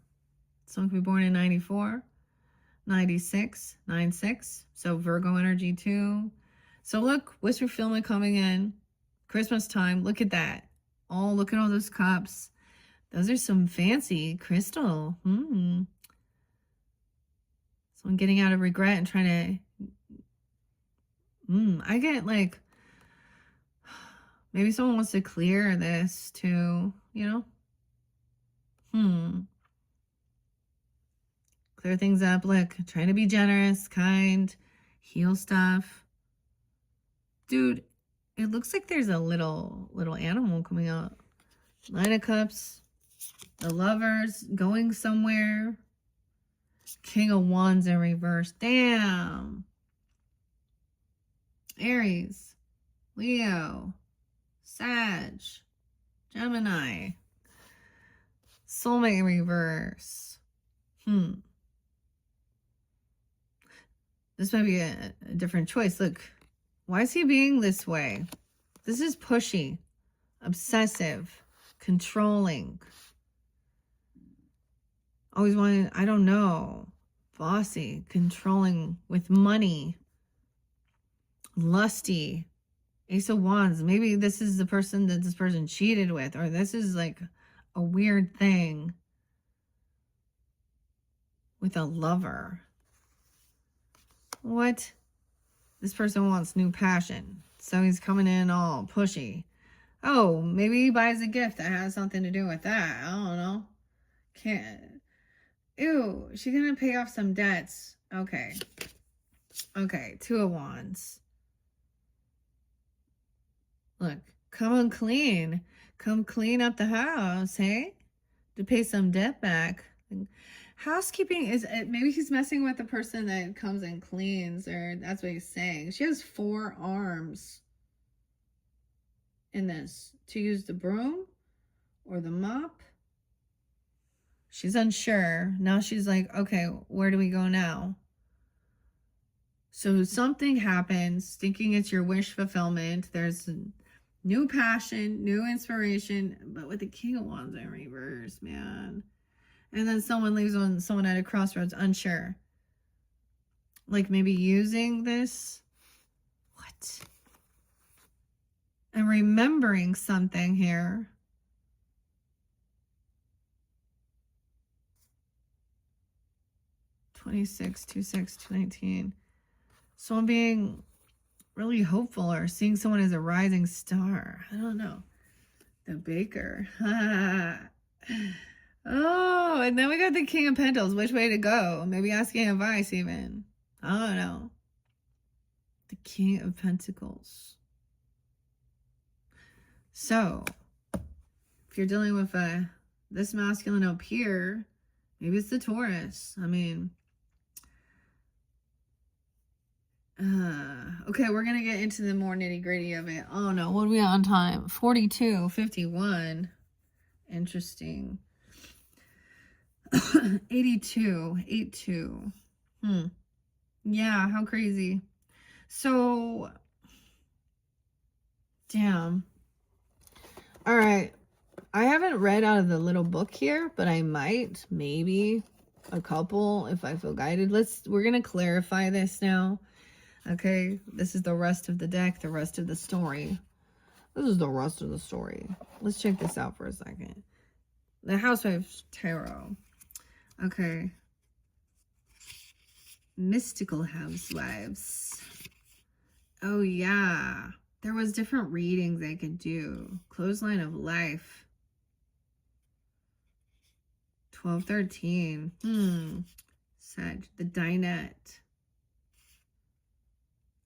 Someone could be born in 94. 96. 9, 6. So Virgo energy too. So look, wish fulfillment coming in. Christmas time. Look at that. Oh, look at all those cups. Those are some fancy crystal. Someone getting out of regret and trying to... I get like... Maybe someone wants to clear this too, you know? Clear things up. Look, trying to be generous, kind, heal stuff. Dude, it looks like there's a little animal coming out. Nine of Cups. The Lovers going somewhere. King of Wands in reverse. Damn. Aries. Leo. Sag. Gemini. Soulmate in reverse. This might be a different choice. Look, why is he being this way? This is pushy, obsessive, controlling. Always wanting, I don't know, bossy, controlling with money, lusty, Ace of Wands. Maybe this is the person that this person cheated with, or this is like a weird thing with a lover. What? This person wants new passion, so he's coming in all pushy. Oh, maybe he buys a gift that has something to do with that. I don't know. Can't. Ew, she's gonna pay off some debts. Okay. Okay, Two of Wands. Look, come clean. Come clean up the house, hey? To pay some debt back. Housekeeping is, maybe he's messing with the person that comes and cleans, or that's what he's saying. She has 4 arms in this. To use the broom or the mop. She's unsure. Now she's like, okay, where do we go now? So something happens, thinking it's your wish fulfillment. There's new passion, new inspiration, but with the King of Wands in reverse, man. And then someone leaves someone at a crossroads, unsure. Like maybe using this. What? I'm remembering something here. $26, $26, $219. So I'm being really hopeful, or seeing someone as a rising star. I don't know. The Baker. Oh, and then we got the King of Pentacles. Which way to go? Maybe asking advice even. I don't know. The King of Pentacles. So, if you're dealing with this masculine up here, maybe it's the Taurus. I mean, okay, we're going to get into the more nitty gritty of it. Oh no, what are we on time? 42, 51. Interesting. 82, 82. Yeah, how crazy. So, damn. All right. I haven't read out of the little book here, but I might, maybe a couple if I feel guided. We're going to clarify this now. Okay, this is the rest of the deck, the rest of the story. This is the rest of the story. Let's check this out for a second. The Housewives Tarot. Okay. Mystical Housewives. Oh, yeah. There was different readings I could do. Clothesline of Life. 1213. Sag. The Dinette.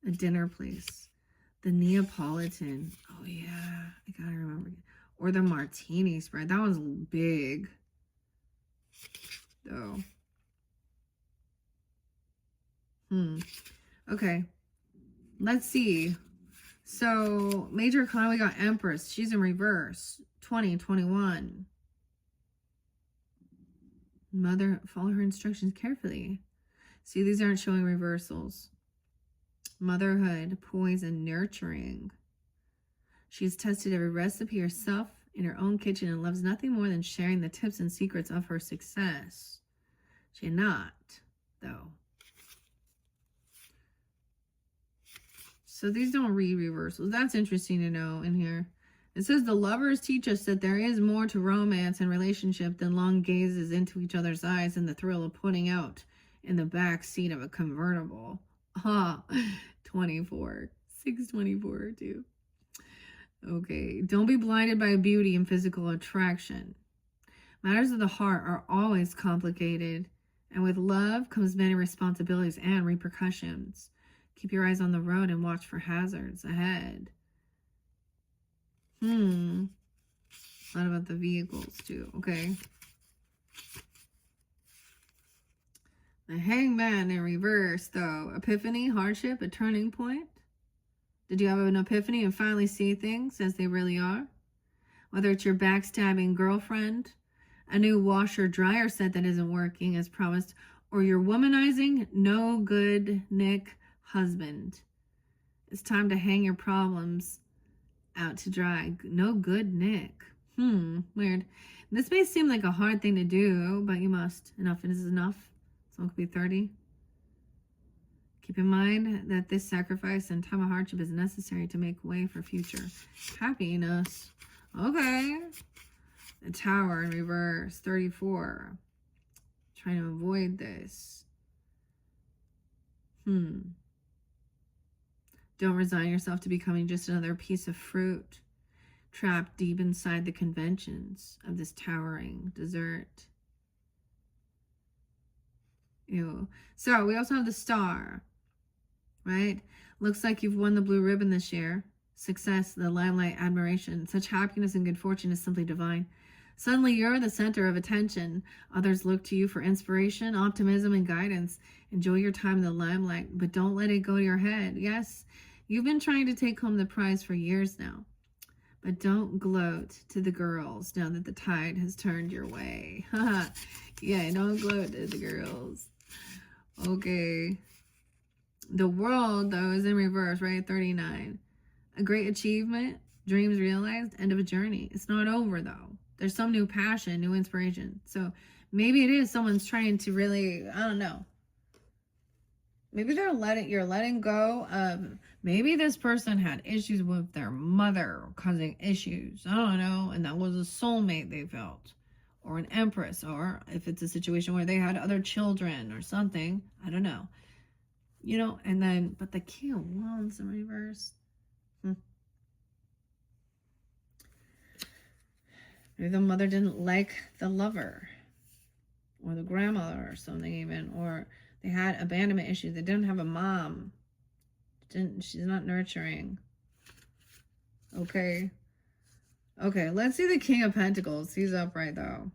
A Dinner Place. The Neapolitan. Oh, yeah. I gotta remember. Or the Martini Spread. That one's big. Though. Okay. Let's see. So, Major Arcana, we got Empress. She's in reverse. 20, 21. Mother, follow her instructions carefully. See, these aren't showing reversals. Motherhood, poison, nurturing. She's tested every recipe herself in her own kitchen and loves nothing more than sharing the tips and secrets of her success. She not, though. So these don't read reversals. That's interesting to know in here. It says the lovers teach us that there is more to romance and relationship than long gazes into each other's eyes and the thrill of putting out in the back seat of a convertible. 24. 624 too. Okay. Don't be blinded by beauty and physical attraction. Matters of the heart are always complicated, and with love comes many responsibilities and repercussions. Keep your eyes on the road and watch for hazards ahead. A lot about the vehicles too, okay? The Hangman in reverse, though. Epiphany, hardship, a turning point. Did you have an epiphany and finally see things as they really are? Whether it's your backstabbing girlfriend, a new washer dryer set that isn't working as promised, or your womanizing, no good Nick husband. It's time to hang your problems out to dry. No good Nick. Weird. This may seem like a hard thing to do, but you must. Enough is enough. Someone could be 30. Keep in mind that this sacrifice and time of hardship is necessary to make way for future happiness. Okay. The Tower in reverse, 34. Trying to avoid this. Don't resign yourself to becoming just another piece of fruit, trapped deep inside the conventions of this towering dessert. Ew. So we also have the Star, right? Looks like you've won the blue ribbon this year. Success, the limelight, admiration. Such happiness and good fortune is simply divine. Suddenly you're the center of attention. Others look to you for inspiration, optimism, and guidance. Enjoy your time in the limelight, but don't let it go to your head. Yes, you've been trying to take home the prize for years now. But don't gloat to the girls now that the tide has turned your way. Yeah, don't gloat to the girls. Okay. The World, though, is in reverse, right? 39. A great achievement, dreams realized, end of a journey. It's not over, though. There's some new passion, new inspiration. So maybe it is someone's trying to really, I don't know. Maybe you're letting go of, maybe this person had issues with their mother causing issues. I don't know. And that was a soulmate they felt. Or an empress. Or if it's a situation where they had other children or something. I don't know. You know, and then, but the King of Wands in reverse. Maybe the mother didn't like the lover. Or the grandmother or something even. Or they had abandonment issues. They didn't have a mom. She's not nurturing. Okay. Okay, let's see the King of Pentacles. He's upright though.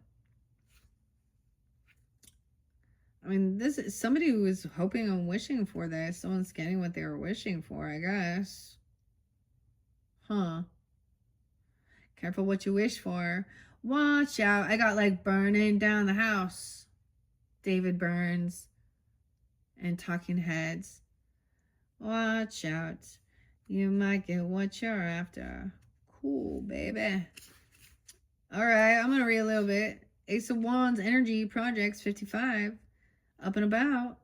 I mean, this is somebody who was hoping and wishing for this. Someone's getting what they were wishing for, I guess. Careful what you wish for. Watch out. I got like burning down the house. David Burns and Talking Heads. Watch out. You might get what you're after. Cool, baby. All right, I'm going to read a little bit. Ace of Wands, energy, projects, 55. Up and about.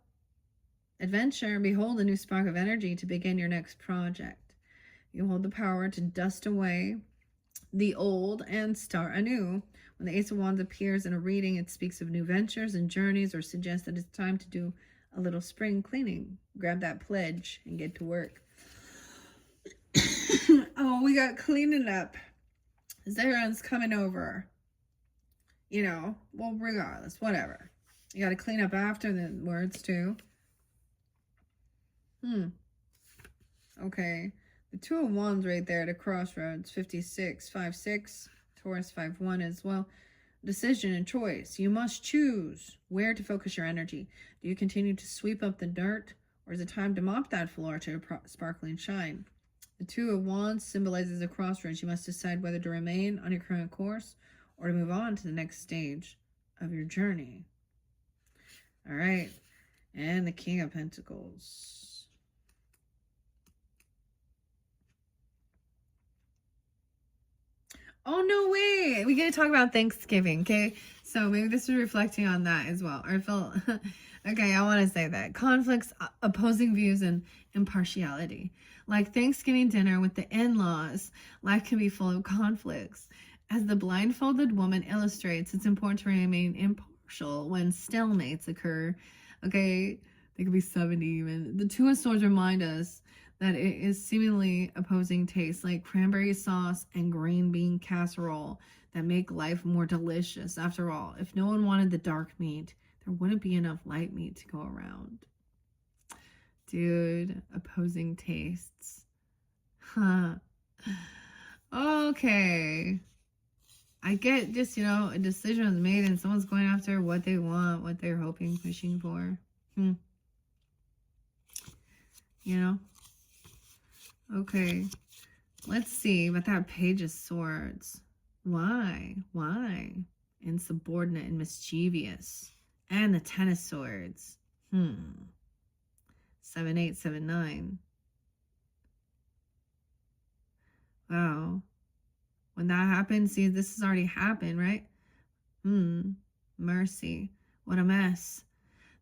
Adventure, behold a new spark of energy to begin your next project. You hold the power to dust away the old and start anew. When the Ace of Wands appears in a reading, it speaks of new ventures and journeys or suggests that it's time to do a little spring cleaning. Grab that pledge and get to work. Oh, we got cleaning up. Zaren's coming over. You know, well, regardless, whatever. You got to clean up after the words, too. Okay. The Two of Wands right there at a crossroads. 56, 5-6. Taurus 5-1 as well. Decision and choice. You must choose where to focus your energy. Do you continue to sweep up the dirt, or is it time to mop that floor to sparkling shine? The Two of Wands symbolizes a crossroads. You must decide whether to remain on your current course or to move on to the next stage of your journey. All right. And the King of Pentacles. Oh, no way. We get to talk about Thanksgiving, okay? So maybe this is reflecting on that as well. Or I feel, okay, I want to say that. Conflicts, opposing views, and impartiality. Like Thanksgiving dinner with the in-laws, life can be full of conflicts. As the blindfolded woman illustrates, it's important to remain impartial when stalemates occur. Okay, they could be 70 even. The Two of Swords remind us that it is seemingly opposing tastes like cranberry sauce and green bean casserole. that make life more delicious. After all, if no one wanted the dark meat, there wouldn't be enough light meat to go around. Dude, opposing tastes. Huh. Okay. I get just, a decision was made and someone's going after what they want, what they're hoping, pushing for. Okay. Let's see, but that Page of Swords. Why? Insubordinate and mischievous. And the Ten of Swords. 7, 8, 7, 9. Wow. When that happens, see, this has already happened, right? Mercy. What a mess.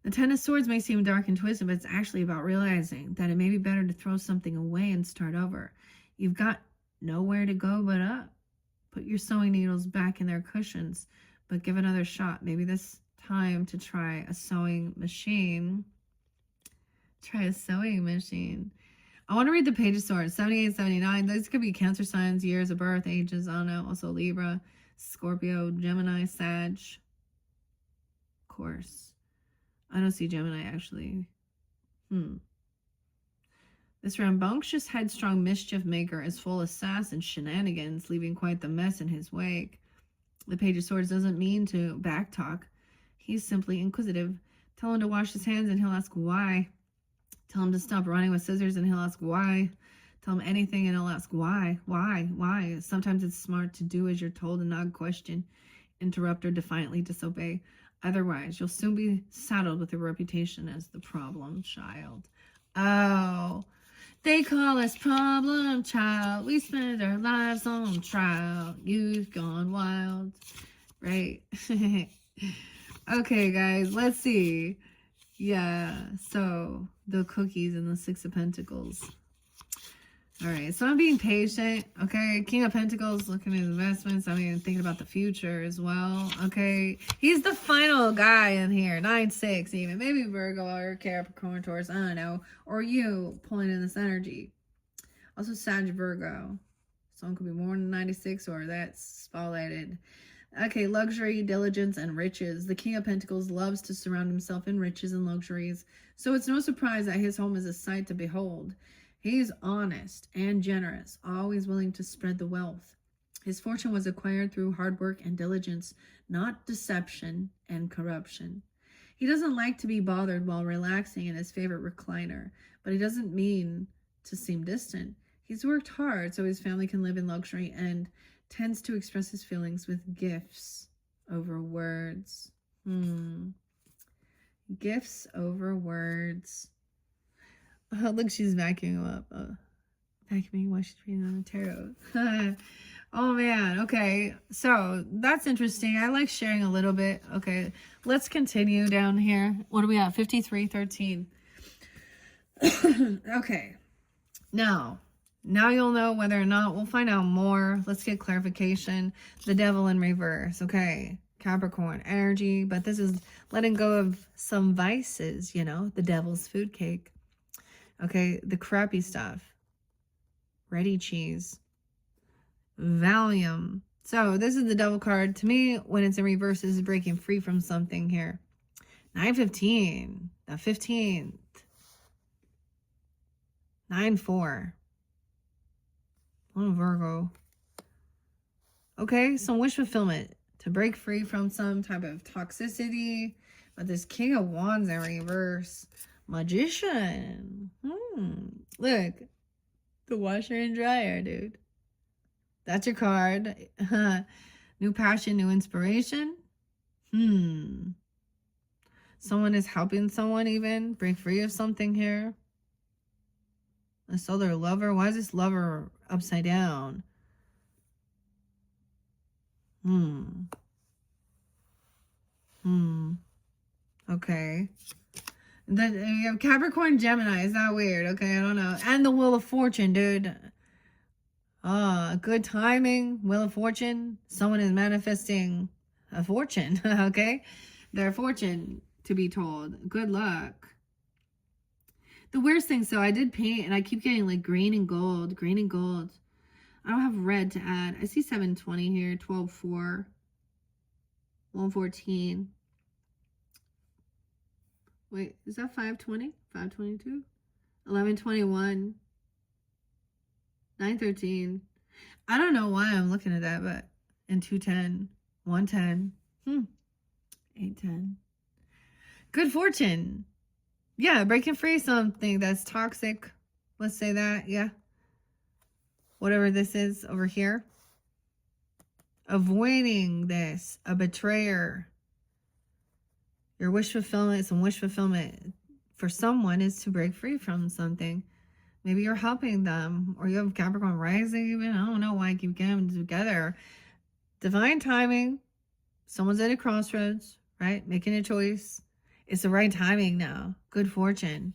The Ten of Swords may seem dark and twisted, but it's actually about realizing that it may be better to throw something away and start over. You've got nowhere to go but up. Put your sewing needles back in their cushions, but give another shot. Maybe this time to try a sewing machine. I want to read the Page of Swords, 78, 79. Those could be Cancer signs, years of birth, ages, I don't know. Also Libra, Scorpio, Gemini, Sag. Of course. I don't see Gemini, actually. This rambunctious, headstrong mischief maker is full of sass and shenanigans, leaving quite the mess in his wake. The Page of Swords doesn't mean to backtalk. He's simply inquisitive. Tell him to wash his hands and he'll ask why. Tell him to stop running with scissors and he'll ask why. Tell him anything and he'll ask why. Sometimes it's smart to do as you're told and not question, interrupt, or defiantly disobey. Otherwise, you'll soon be saddled with a reputation as the problem child. Oh, they call us problem child. We spend our lives on trial. You've gone wild. Right? Okay, guys, let's see. Yeah, so the cookies and the Six of Pentacles. All right, so I'm being patient, okay? King of Pentacles, looking at investments. I'm even thinking about the future as well, okay? He's the final guy in here, 9-6 even. Maybe Virgo or Capricorn, Taurus, I don't know. Or you pulling in this energy. Also Sag, Virgo. Someone could be more than 96 or that's spotlighted. Okay, luxury, diligence, and riches. The King of Pentacles loves to surround himself in riches and luxuries, so it's no surprise that his home is a sight to behold. He's honest and generous, always willing to spread the wealth. His fortune was acquired through hard work and diligence, not deception and corruption. He doesn't like to be bothered while relaxing in his favorite recliner, but he doesn't mean to seem distant. He's worked hard so his family can live in luxury and tends to express his feelings with gifts over words. Gifts over words. Oh, look, she's vacuuming up. Vacuuming while she's reading on the tarot. Oh, man. Okay. So that's interesting. I like sharing a little bit. Okay. Let's continue down here. What are we at? 5313. Okay. Now you'll know whether or not. We'll find out more. Let's get clarification. The Devil in reverse. Okay. Capricorn energy. But this is letting go of some vices, the devil's food cake. Okay. The crappy stuff. Ready cheese. Valium. So this is the Devil card. To me, when it's in reverse, this is breaking free from something here. 9-15. The 15th. 9-4. Virgo. Okay, some wish fulfillment to break free from some type of toxicity. But this King of Wands in reverse. Magician. Look. The washer and dryer, dude. That's your card. New passion, new inspiration. Someone is helping someone even break free of something here. I saw their lover. Why is this lover upside down? Okay. Then you have Capricorn, Gemini. Is that weird? Okay, I don't know. And the Wheel of Fortune, dude. Good timing. Wheel of Fortune. Someone is manifesting a fortune. Okay, their fortune to be told. Good luck. The weirdest thing, so I did paint and I keep getting like green and gold. I don't have red to add. I see 720 here, 12.4, 114. Wait, is that 520? 522? 1121. 913. I don't know why I'm looking at that, but and 210, 110, 810. Good fortune. Yeah, breaking free something that's toxic. Let's say that, yeah. Whatever this is over here. Avoiding this, a betrayer. Your wish fulfillment, some wish fulfillment for someone is to break free from something. Maybe you're helping them, or you have Capricorn rising even. I don't know why I keep getting them together. Divine timing. Someone's at a crossroads, right? Making a choice. It's the right timing now. Good fortune.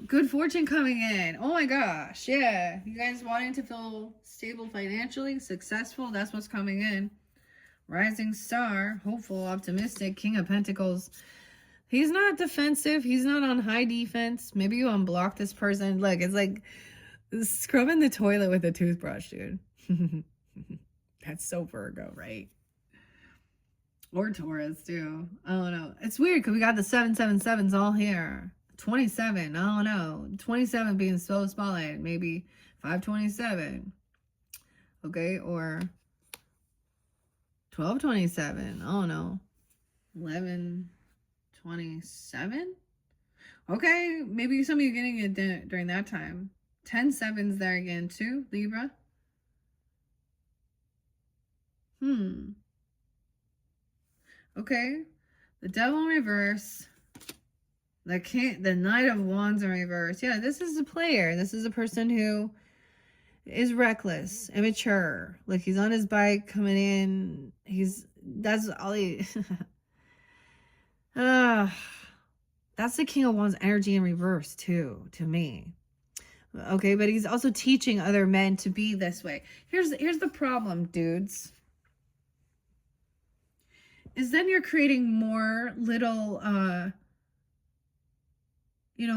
Good fortune coming in. Oh my gosh. Yeah. You guys wanting to feel stable financially, successful. That's what's coming in. Rising star, hopeful, optimistic, King of Pentacles. He's not defensive. He's not on high defense. Maybe you unblock this person. Look, it's like scrubbing the toilet with a toothbrush, dude. That's so Virgo, right? Or Taurus, too. I don't know. It's weird because we got the 777s all here. 27, I don't know. 27 being so spotlight. Maybe 527. Okay, or 1227. I don't know. 1127. Okay, maybe some of you getting it during that time. 10-7's there again too, Libra. Okay, the Devil in reverse. The Knight of Wands in reverse. Yeah, this is a player. This is a person who is reckless, immature. Like he's on his bike coming in. That's all he. That's the King of Wands energy in reverse too, to me. Okay, but he's also teaching other men to be this way. Here's the problem, dudes. Is then you're creating more little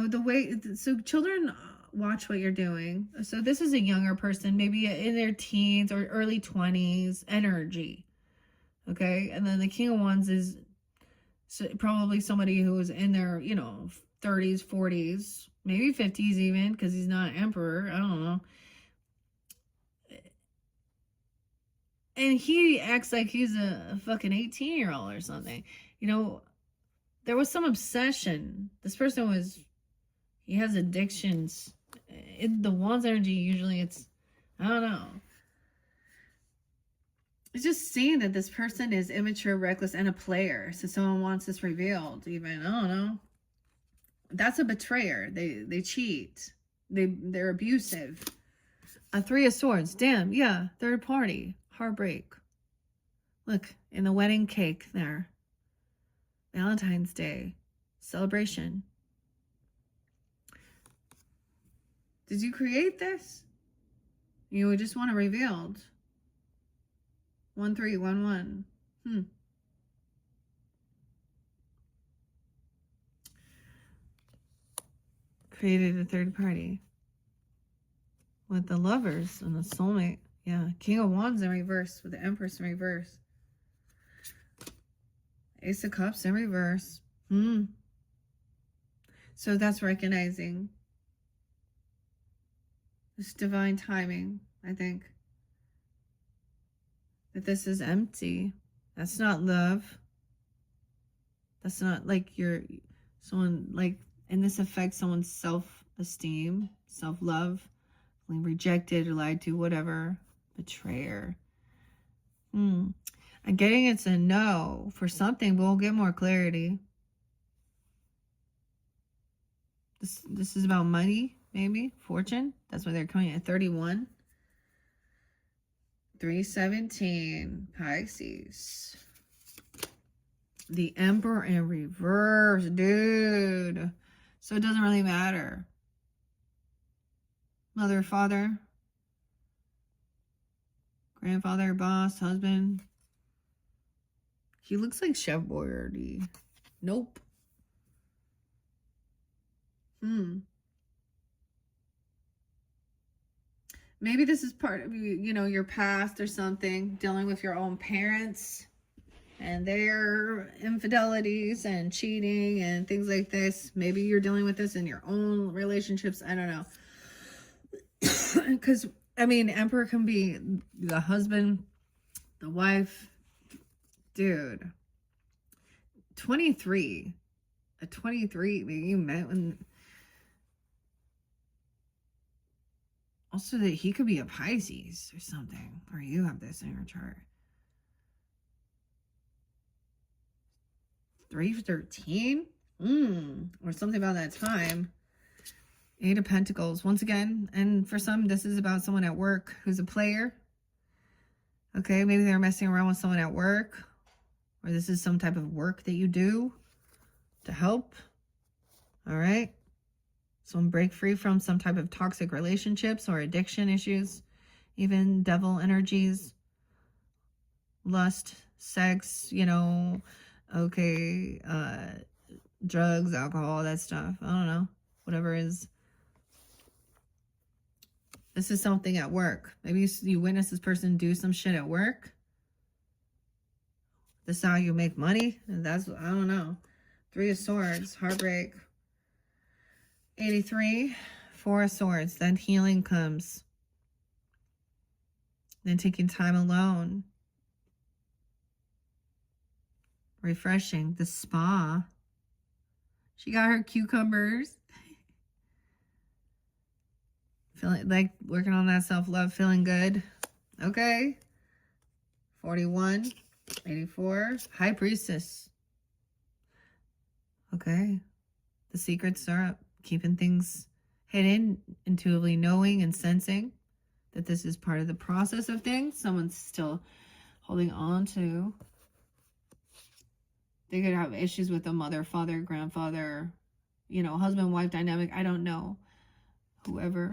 the way, so children watch what you're doing. So this is a younger person, maybe in their teens or early 20s energy. Okay, and then the King of Wands is probably somebody who is in their 30s, 40s, maybe 50s even, because he's not emperor. I don't know. And he acts like he's a fucking 18-year-old or something. There was some obsession. This person he has addictions. In the Wands energy, usually I don't know. It's just seeing that this person is immature, reckless, and a player. So someone wants this revealed even. I don't know. That's a betrayer. They cheat. They're abusive. A 3 of Swords. Damn, yeah. Third party. Heartbreak. Look, in the wedding cake there. Valentine's Day. Celebration. Did you create this? You would just want it revealed. 1311. Created a third party. With the lovers and the soulmate. Yeah. King of Wands in reverse with the Empress in reverse. Ace of Cups in reverse. So that's recognizing this divine timing, I think. That this is empty. That's not love. That's not like someone like, and this affects someone's self-esteem, self-love, feeling rejected or lied to, whatever. Betrayer. I'm getting it's a no for something, but we'll get more clarity. This is about money, maybe. Fortune. That's why they're coming at 31. 317. Pisces. The Emperor in reverse, dude. So it doesn't really matter. Mother, father. Grandfather, boss, husband. He looks like Chef Boyardee. Nope. Maybe this is part of, your past or something, dealing with your own parents and their infidelities and cheating and things like this. Maybe you're dealing with this in your own relationships. I don't know. Because, Emperor can be the husband, the wife. Dude. 23. A 23. Maybe you met when... Also, that he could be a Pisces or something. Or you have this in your chart. 313? Or something about that time. 8 of Pentacles. Once again, and for some, this is about someone at work who's a player. Okay, maybe they're messing around with someone at work. Or this is some type of work that you do to help. All right. Someone break free from some type of toxic relationships or addiction issues. Even devil energies. Lust, sex, okay, drugs, alcohol, that stuff. I don't know. Whatever is. This is something at work. Maybe you witness this person do some shit at work. This is how you make money. That's, I don't know. 3 of Swords, heartbreak. 83, 4 of Swords. Then healing comes. Then taking time alone. Refreshing. The spa. She got her cucumbers. Feeling like working on that self-love, feeling good. Okay. 41, 84. High Priestess. Okay. The secrets are up. Keeping things hidden, intuitively knowing and sensing that this is part of the process of things. Someone's still holding on to. They could have issues with a mother, father, grandfather, husband-wife dynamic. I don't know. Whoever.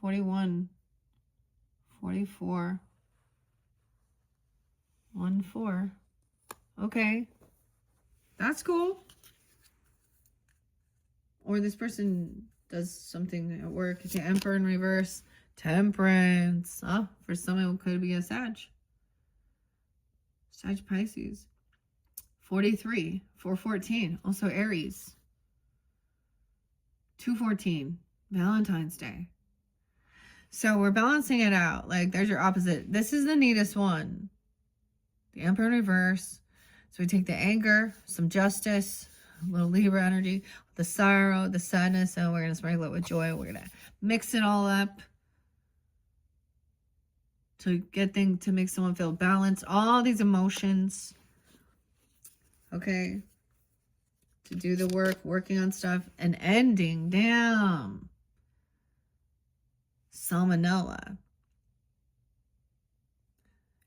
41. 44. 1, 4. Okay. That's cool. Or this person does something at work. Okay, Emperor in reverse. Temperance. Oh, for someone it could be a Sag. Sag Pisces. 43. 414. Also Aries. 214. Valentine's Day. So we're balancing it out. Like, there's your opposite. This is the neatest one. The Emperor in reverse. So we take the anger, some justice, a little Libra energy, the sorrow, the sadness, and we're going to sprinkle it with joy. We're going to mix it all up to to make someone feel balanced. All these emotions. Okay. To do the work, working on stuff, and ending. Damn. Salmonella.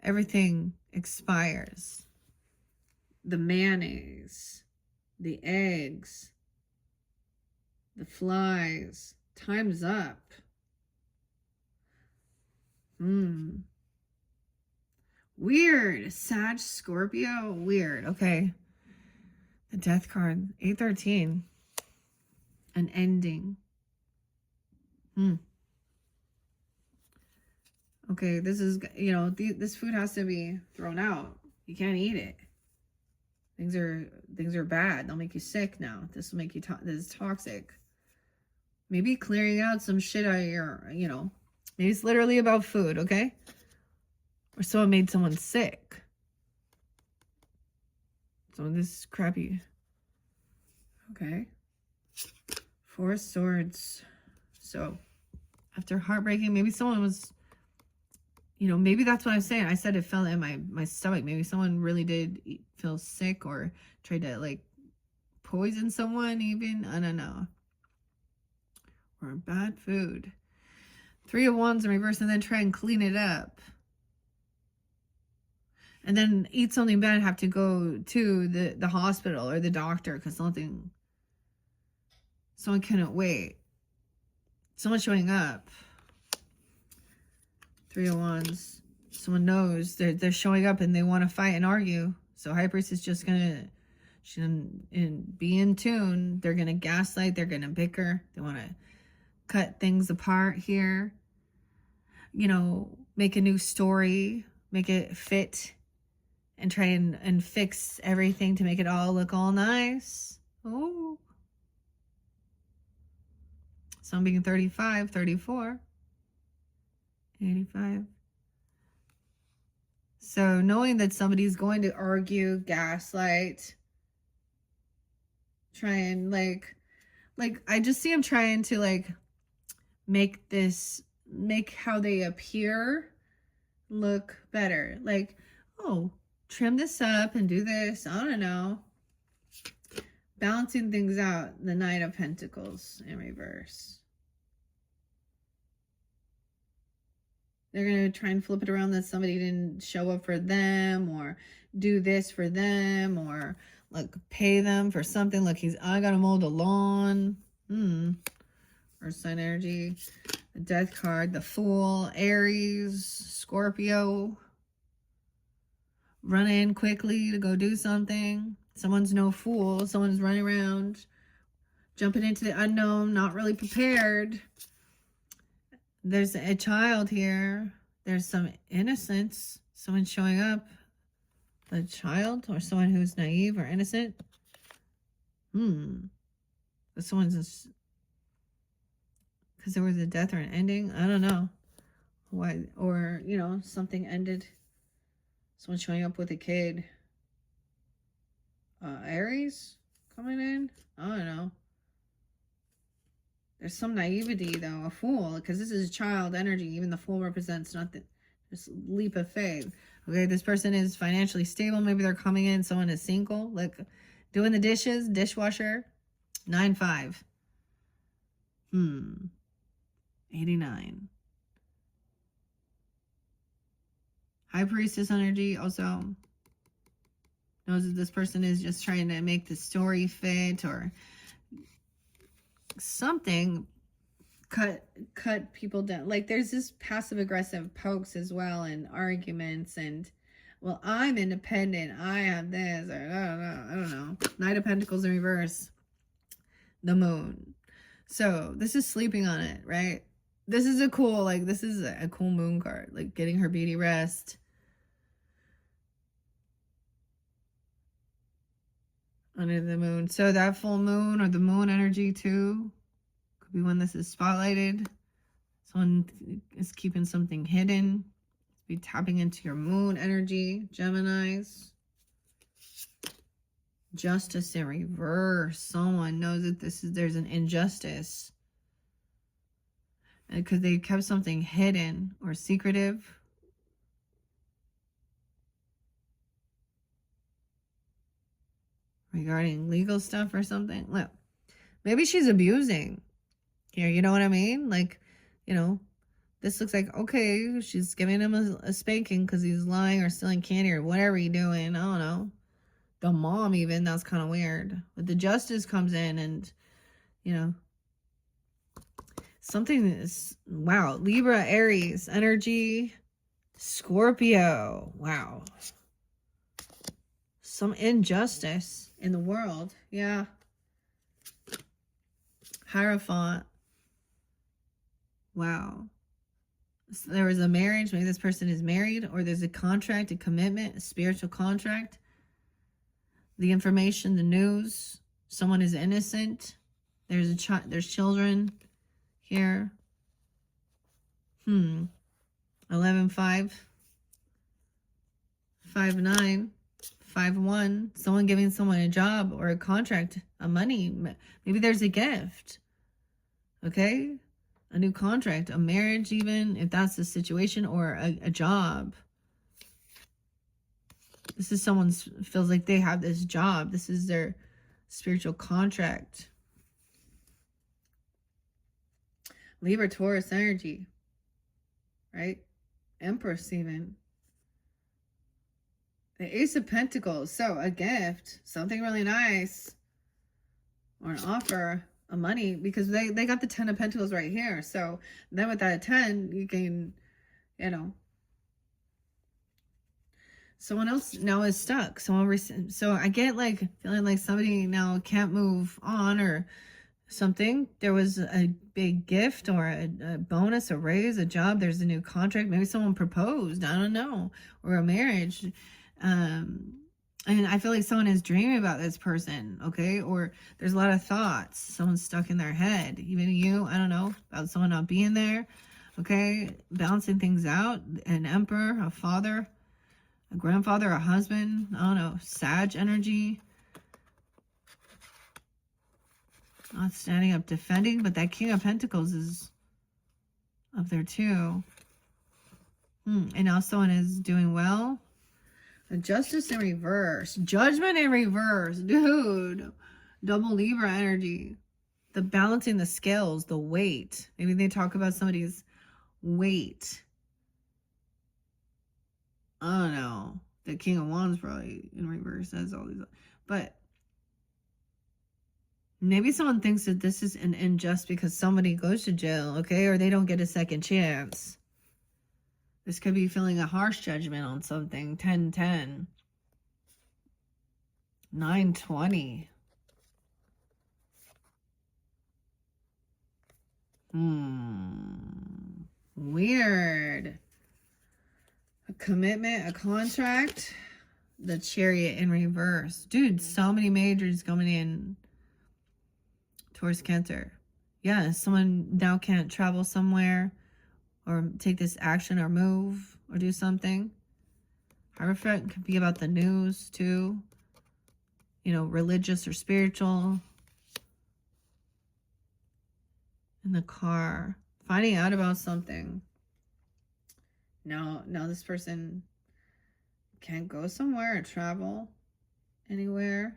Everything expires. The mayonnaise, the eggs, the flies. Time's up. Weird. Sag, Scorpio. Weird. Okay. The Death card. 813. An ending. Okay, this is, this food has to be thrown out. You can't eat it. Things are bad. They'll make you sick now. This will make you, this is toxic. Maybe clearing out some shit out of your, maybe it's literally about food, okay? Or someone made someone sick. Some of this is crappy. Okay. 4 of Swords. So, after heartbreaking, maybe someone was, maybe that's what I'm saying. I said it felt in my stomach. Maybe someone really did feel sick or tried to, like, poison someone even. I don't know. Or bad food. 3 of Wands in reverse, and then try and clean it up. And then eat something bad, have to go to the hospital or the doctor because someone couldn't wait. Someone showing up. 3 of Wands. Someone knows they're showing up and they want to fight and argue. So High Priestess is just going to shouldn't be in tune. They're going to gaslight. They're going to bicker. They want to cut things apart here. You know, make a new story, make it fit, and try and fix everything to make it all look all nice. Oh. Some being 35, 34, 85. So knowing that somebody's going to argue, gaslight, try and like I just see him trying to like make how they appear look better. Like, oh, trim this up and do this. I don't know. Balancing things out. The Knight of Pentacles in reverse. They're going to try and flip it around that somebody didn't show up for them or do this for them or like pay them for something. Like I got to mow the lawn. Or Sun energy. The Death card. The Fool. Aries. Scorpio. Run in quickly to go do something. Someone's no fool. Someone's running around. Jumping into the unknown. Not really prepared. There's a child here. There's some innocence. Someone showing up. A child or someone who's naive or innocent. But someone's... Because there was a death or an ending. I don't know. Why? Or, you know, something ended. Someone showing up with a kid. Aries coming in. I don't know. There's some naivety, though. A fool, because this is child energy. Even the Fool represents nothing. This leap of faith. Okay, this person is financially stable. Maybe they're coming in. Someone is single. Like, doing the dishes. Dishwasher. 9-5. 89. High Priestess energy also knows that this person is just trying to make the story fit or something, cut people down. Like there's this passive aggressive pokes as well and arguments and, well, I'm independent, I have this, or I don't know. Knight of Pentacles in reverse. The Moon. So this is sleeping on it, right? This is a cool, like this is a cool moon card, like getting her beauty rest. Under the moon. So that full moon or the moon energy too could be when this is spotlighted. Someone is keeping something hidden. Be tapping into your moon energy, Geminis. Justice in reverse. Someone knows that there's an injustice. Because they kept something hidden or secretive. Regarding legal stuff or something. Look, maybe she's abusing here. You know what I mean? Like, you know, this looks like, okay, she's giving him a spanking because he's lying or stealing candy or whatever he's doing. I don't know. The mom even, that's kind of weird. But the justice comes in and, you know, something is, wow. Libra, Aries, energy, Scorpio. Wow. Some injustice in the world. Yeah. Hierophant. Wow. So there was a marriage. Maybe this person is married or there's a contract, a commitment, a spiritual contract. The information, the news. Someone is innocent. There's there's children here. 11-5. 5-9. 5-1. Someone giving someone a job or a contract, a money. Maybe there's a gift. Okay? A new contract, a marriage even, if that's the situation, or a job. This is someone's, feels like they have this job. This is their spiritual contract. Libra, Taurus energy. Right? Empress even. The Ace of Pentacles. So a gift, something really nice, or an offer of money, because they got the 10 of Pentacles right here. So then with that 10, you can, you know. someone else now is stuck. So I get like feeling like somebody now can't move on or something. There was a big gift or a bonus, a raise, a job. There's a new contract. Maybe someone proposed. I don't know, or a marriage. And I feel like someone is dreaming about this person. Okay, or there's a lot of thoughts. Someone's stuck in their head. Even you, I don't know, about someone not being there. Okay, balancing things out. An emperor, a father, a grandfather, a husband, I don't know, Sag energy. Not standing up, defending, but that King of Pentacles is up there too. And now someone is doing well. The Justice in reverse. Judgment in reverse. Dude. Double Libra energy. The balancing the scales, the weight. Maybe they talk about somebody's weight. I don't know. The King of Wands probably in reverse has all these. But maybe someone thinks that this is an unjust because somebody goes to jail, okay? Or they don't get a second chance. This could be feeling a harsh judgment on something. 10-10. 9-20. Weird. A commitment, a contract. The Chariot in reverse. Dude, so many majors coming in towards Cancer. Yeah, someone now can't travel somewhere or take this action or move or do something. Hierophant could be about the news too. You know, religious or spiritual. In the car. Finding out about something. Now this person can't go somewhere or travel anywhere.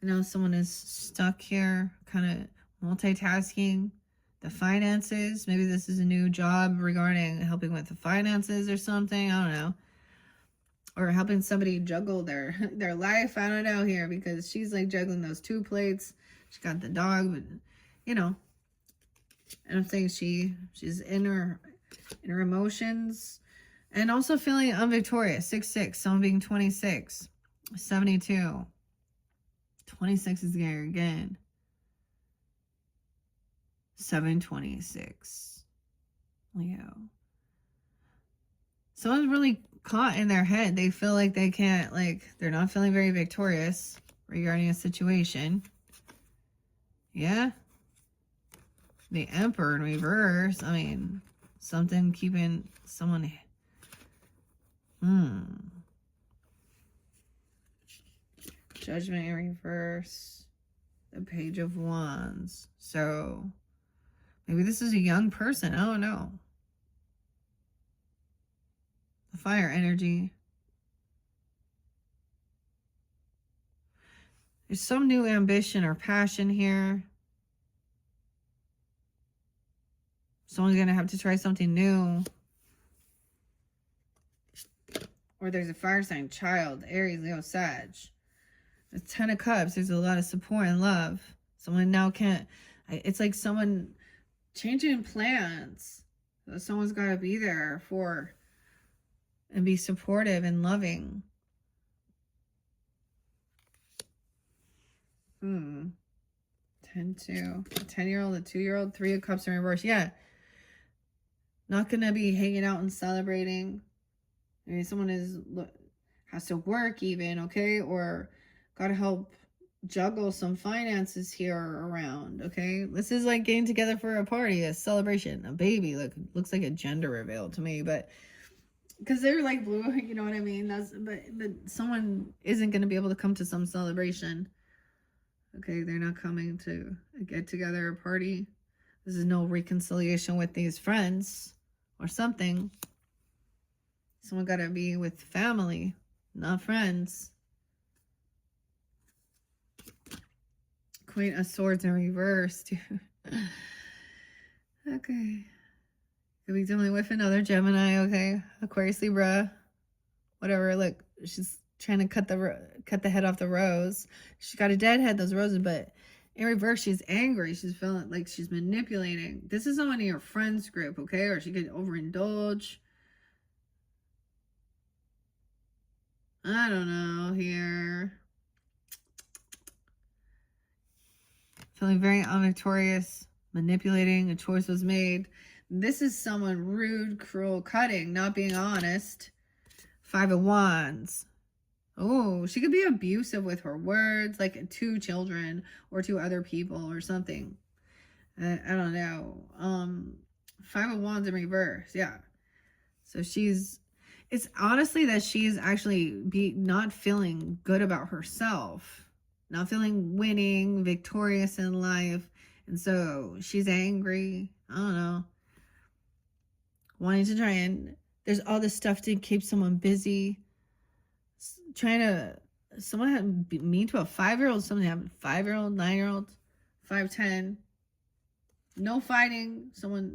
Now someone is stuck here, kind of multitasking. The finances, maybe this is a new job regarding helping with the finances or something. I don't know. Or helping somebody juggle their life. I don't know here, because she's like juggling those 2 plates. She got the dog, but you know. And I'm saying she's in her emotions. And also feeling unvictorious. 6-6. Someone being 26. 72. 26 is there again. 726. Leo. Someone's really caught in their head. They feel like they can't, like, they're not feeling very victorious regarding a situation. Yeah. The Emperor in reverse. I mean, something keeping someone. Judgment in reverse. The Page of Wands. So maybe this is a young person. I don't know. The Fire energy. There's some new ambition or passion here. Someone's going to have to try something new. Or there's a fire sign, child, Aries, Leo, Sag. The 10 of Cups, there's a lot of support and love. Someone now can't, it's like someone changing plans. Someone's got to be there for and be supportive and loving. 10-2. A 10-year-old, a 2-year-old, 3 of Cups in reverse. Yeah. Not going to be hanging out and celebrating. I mean, someone has to work even, okay? Or got to help juggle some finances here around, okay? This is like getting together for a party, a celebration, a baby. Looks like a gender reveal to me, but because they're like blue, you know what I mean? But someone isn't going to be able to come to some celebration. Okay, they're not coming to a get together, a party. This is no reconciliation with these friends or something. Someone got to be with family, not friends. Queen of Swords in reverse, dude. Okay. Could be dealing with another Gemini, okay? Aquarius, Libra, whatever. Look, she's trying to cut the head off the rose. She got a dead head, those roses, but in reverse, she's angry. She's feeling like she's manipulating. This is someone in your friends group, okay? Or she could overindulge. I don't know here. Feeling very unvictorious, manipulating, a choice was made. This is someone rude, cruel, cutting, not being honest. 5 of Wands. Oh, she could be abusive with her words, like to children or to other people or something. I don't know. 5 of Wands in reverse. Yeah. So it's honestly that she is actually not feeling good about herself, not feeling winning, victorious in life. And so she's angry. I don't know. Wanting to try and there's all this stuff to keep someone busy. Someone had be mean to a 5-year-old, someone had a 5-year-old, 9-year-old, 5'10". No fighting.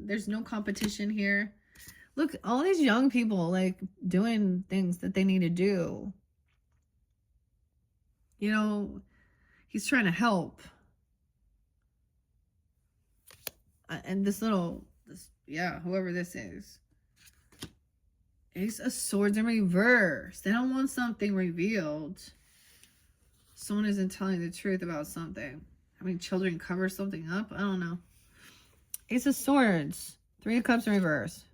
There's no competition here. Look, all these young people like doing things that they need to do. You know, he's trying to help. And whoever this is. Ace of Swords in reverse. They don't want something revealed. Someone isn't telling the truth about something. Having children cover something up? I don't know. Ace of Swords. 3 of Cups in reverse.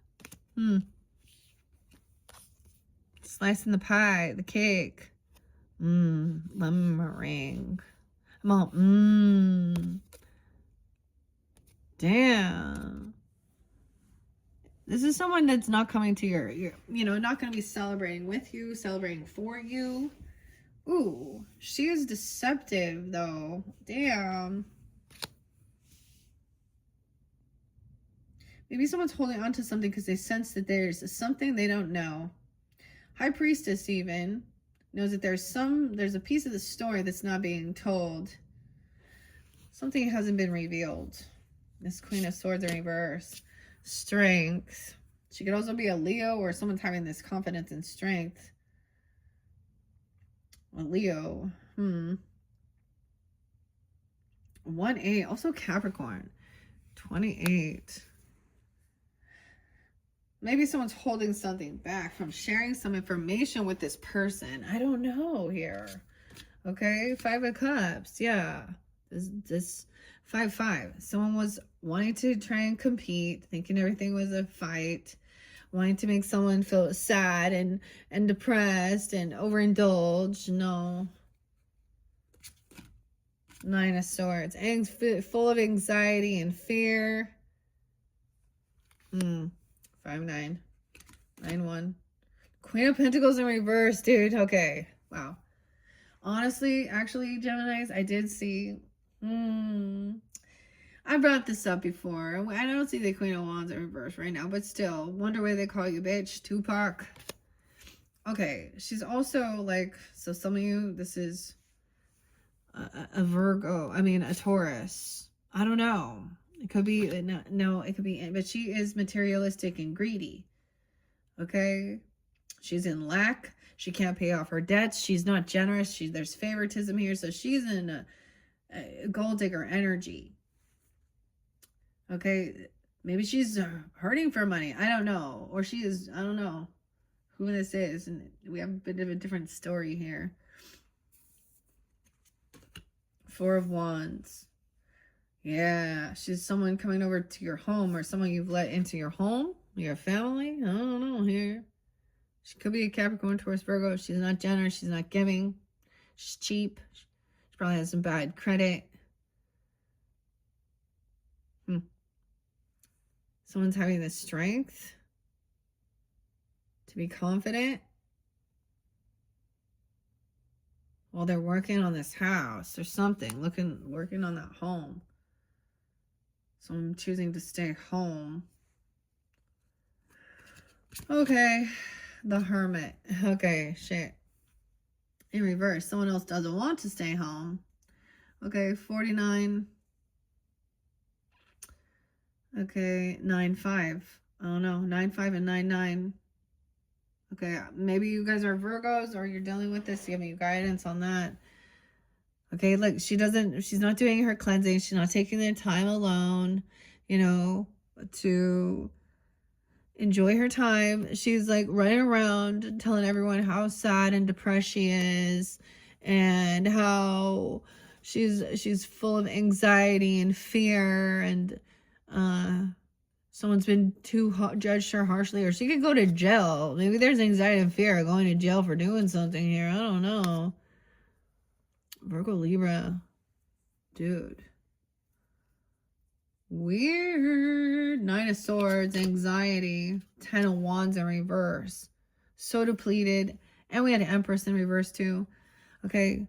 Slicing the pie, the cake. Lemon meringue. I'm all, damn. This is someone that's not coming to your not going to be celebrating with you, celebrating for you. Ooh, she is deceptive, though. Damn. Maybe someone's holding on to something because they sense that there's something they don't know. High Priestess even knows that there's a piece of the story that's not being told. Something hasn't been revealed. This Queen of Swords in reverse. Strength. She could also be a Leo or someone's having this confidence and strength. A Leo. 1-8. Also Capricorn. 28. Maybe someone's holding something back from sharing some information with this person. I don't know here. Okay, 5 of Cups. Yeah. This 5-5. Someone was wanting to try and compete, thinking everything was a fight, wanting to make someone feel sad and depressed and overindulge. No. 9 of Swords. Full of anxiety and fear. 5-9. 9-1. Queen of Pentacles in reverse, dude. Okay. Wow. Honestly, actually, Geminis, I did see... I brought this up before. I don't see the Queen of Wands in reverse right now, but still. Wonder why they call you bitch. Tupac. Okay. She's also like... So some of you, this is a Virgo. I mean, a Taurus. I don't know. It could be, no, it could be, but she is materialistic and greedy. Okay? She's in lack. She can't pay off her debts. She's not generous. There's favoritism here. So she's in a gold digger energy. Okay? Maybe she's hurting for money. I don't know. Or she is, I don't know who this is. And we have a bit of a different story here. 4 of Wands. Yeah, she's someone coming over to your home or someone you've let into your home, your family. I don't know here. She could be a Capricorn, Taurus, Virgo. She's not generous. She's not giving. She's cheap. She probably has some bad credit. Someone's having the strength to be confident while they're working on this house or something, working on that home. So I'm choosing to stay home. Okay. The Hermit. Okay, shit. In reverse. Someone else doesn't want to stay home. Okay, 49. Okay, 9-5. Oh no, 9-5 and 9-9. Okay, maybe you guys are Virgos or you're dealing with this. Give me guidance on that. Okay, look, she's not doing her cleansing. She's not taking the time alone, to enjoy her time. She's like running around telling everyone how sad and depressed she is, and how she's full of anxiety and fear, and someone's been judged her harshly, or she could go to jail. Maybe there's anxiety and fear of going to jail for doing something here. I don't know. Virgo Libra, dude. Weird. 9 of Swords, anxiety, 10 of Wands in reverse. So depleted. And we had an Empress in reverse too. Okay.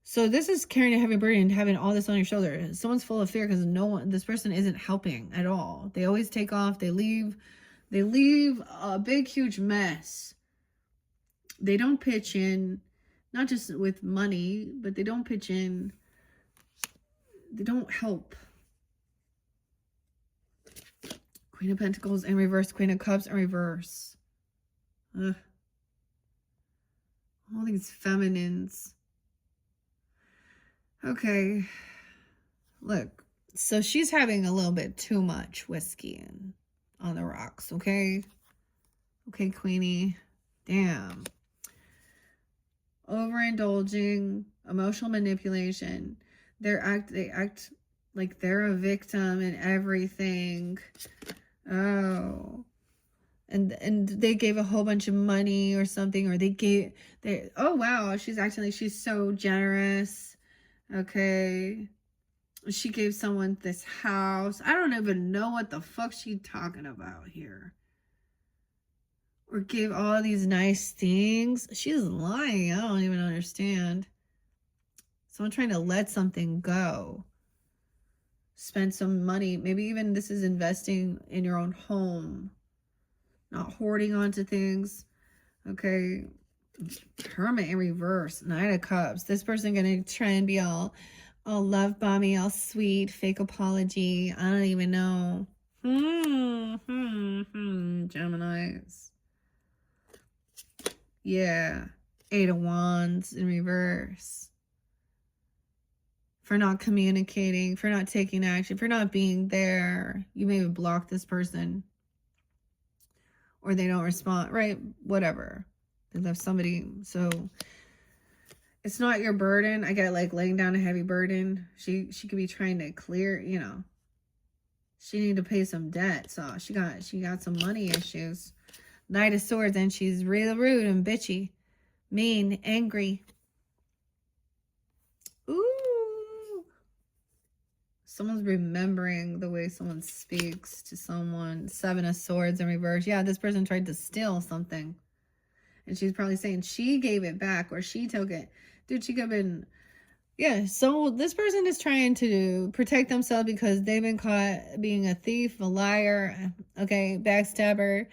So this is carrying a heavy burden and having all this on your shoulder. Someone's full of fear because this person isn't helping at all. They always take off. They leave a big, huge mess. They don't pitch in, not just with money, but they don't pitch in. They don't help. Queen of Pentacles in reverse, Queen of Cups in reverse. Ugh. All these feminines. Okay. Look, so she's having a little bit too much whiskey on the rocks, okay? Okay, Queenie. Damn. Overindulging, emotional manipulation. They act like they're a victim in everything. Oh. And they gave a whole bunch of money or something, or oh wow, she's acting like she's so generous. Okay. She gave someone this house. I don't even know what the fuck she's talking about here. Or gave all these nice things. She's lying. I don't even understand. Someone trying to let something go. Spend some money. Maybe even this is investing in your own home. Not hoarding onto things. Okay. Hermit in reverse. 9 of Cups. This person gonna try and be all love bomby, all sweet, fake apology. I don't even know. Geminis. Yeah. 8 of Wands in reverse. For not communicating, for not taking action, for not being there. You may have blocked this person. Or they don't respond, right? Whatever. They left somebody. So it's not your burden. I get like laying down a heavy burden. She could be trying to clear, you know. She need to pay some debt. So she got some money issues. Knight of Swords, and she's real rude and bitchy. Mean, angry. Ooh. Someone's remembering the way someone speaks to someone. 7 of Swords in reverse. Yeah, this person tried to steal something. And she's probably saying she gave it back or she took it. Dude, she could have been... Yeah, so this person is trying to protect themselves because they've been caught being a thief, a liar, okay, backstabber.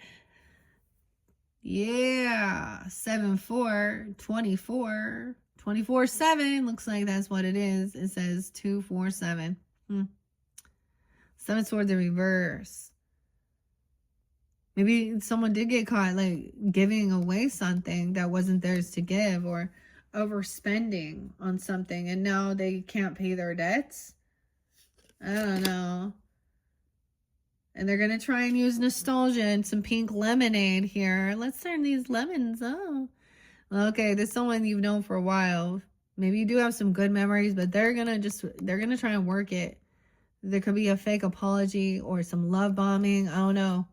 Yeah, 7-4, 24, 24-7. Looks like that's what it is. It says 2-4-7. 7 Swords in reverse. Maybe someone did get caught like giving away something that wasn't theirs to give, or overspending on something, and now they can't pay their debts. I don't know. And they're going to try and use nostalgia and some pink lemonade here. Let's turn these lemons. Oh. Okay, this is someone you've known for a while. Maybe you do have some good memories, but they're going to try and work it. There could be a fake apology or some love bombing. I don't know.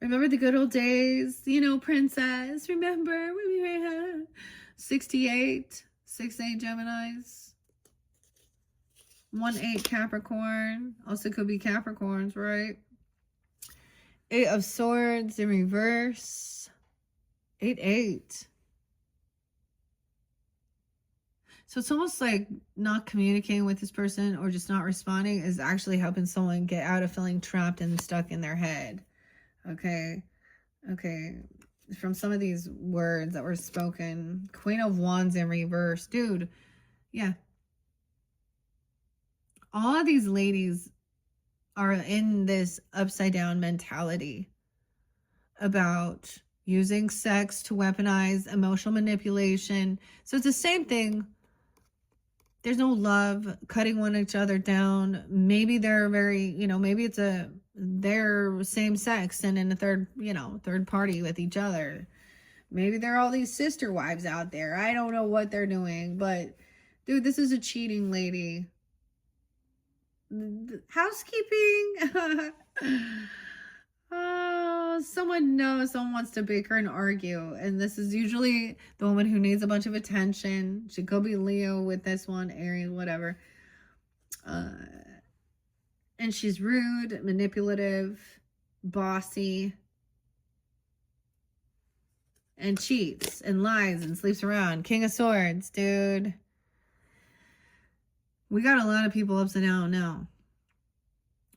Remember the good old days? You know, princess. Remember when we had 68, 6-8 Geminis. 1-8 Capricorn. Also could be Capricorns, right? 8 of Swords in reverse. 8-8. So it's almost like not communicating with this person or just not responding is actually helping someone get out of feeling trapped and stuck in their head. Okay. Okay. From some of these words that were spoken. Queen of Wands in reverse. Dude. Yeah. All of these ladies are in this upside down mentality about using sex to weaponize emotional manipulation. So it's the same thing. There's no love, cutting one each other down. Maybe they're very, maybe it's a they're same sex and in a third party with each other. Maybe there are all these sister wives out there. I don't know what they're doing, but dude, this is a cheating lady. Housekeeping. Oh, someone knows someone wants to bicker and argue, and this is usually the woman who needs a bunch of attention. She could be Leo with this one, Aries, whatever. And she's rude, manipulative, bossy, and cheats and lies and sleeps around. King of Swords, dude. We got a lot of people upside down now.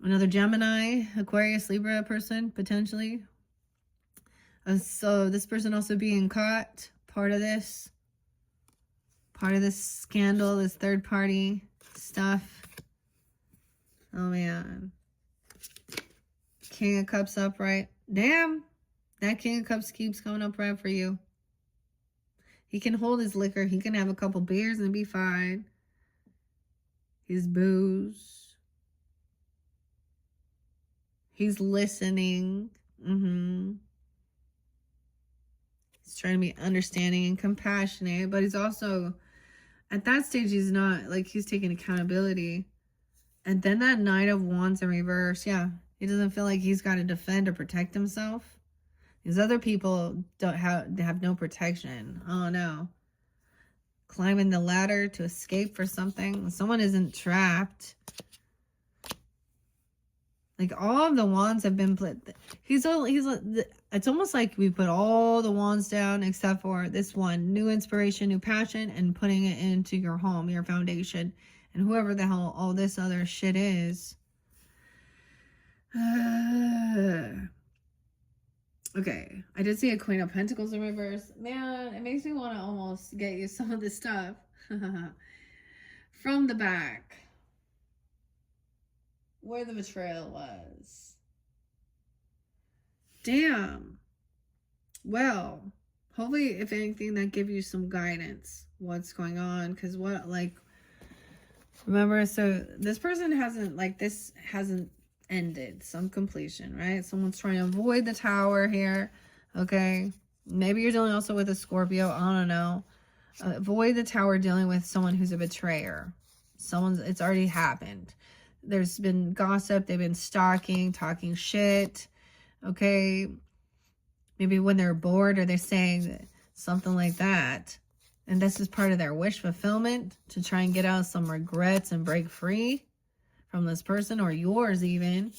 Another Gemini, Aquarius, Libra person, potentially. So this person also being caught, part of this scandal, this third party stuff. Oh man. King of Cups upright. Damn. That King of Cups keeps coming upright for you. He can hold his liquor. He can have a couple beers and be fine. His booze. He's listening. He's trying to be understanding and compassionate, but he's also, at that stage, he's not, like, he's taking accountability. And then that Knight of Wands in reverse, yeah, he doesn't feel like he's got to defend or protect himself. These other people don't have no protection. Oh no. Climbing the ladder to escape for something. Someone isn't trapped. Like all of the wands have been put. It's almost like we put all the wands down except for this one. New inspiration, new passion, and putting it into your home, your foundation, and whoever the hell all this other shit is. Okay, I did see a Queen of Pentacles in reverse. Man, it makes me want to almost get you some of this stuff from the back. Where the betrayal was. Damn. Well, hopefully, if anything, that gives you some guidance. What's going on? Because remember, so this person hasn't ended some completion, right? Someone's trying to avoid the tower here. Okay. Maybe you're dealing also with a Scorpio. I don't know. Avoid the tower dealing with someone who's a betrayer. It's already happened. There's been gossip. They've been stalking, talking shit. Okay. Maybe when they're bored or they're saying something like that. And this is part of their wish fulfillment to try and get out some regrets and break free from this person or yours even.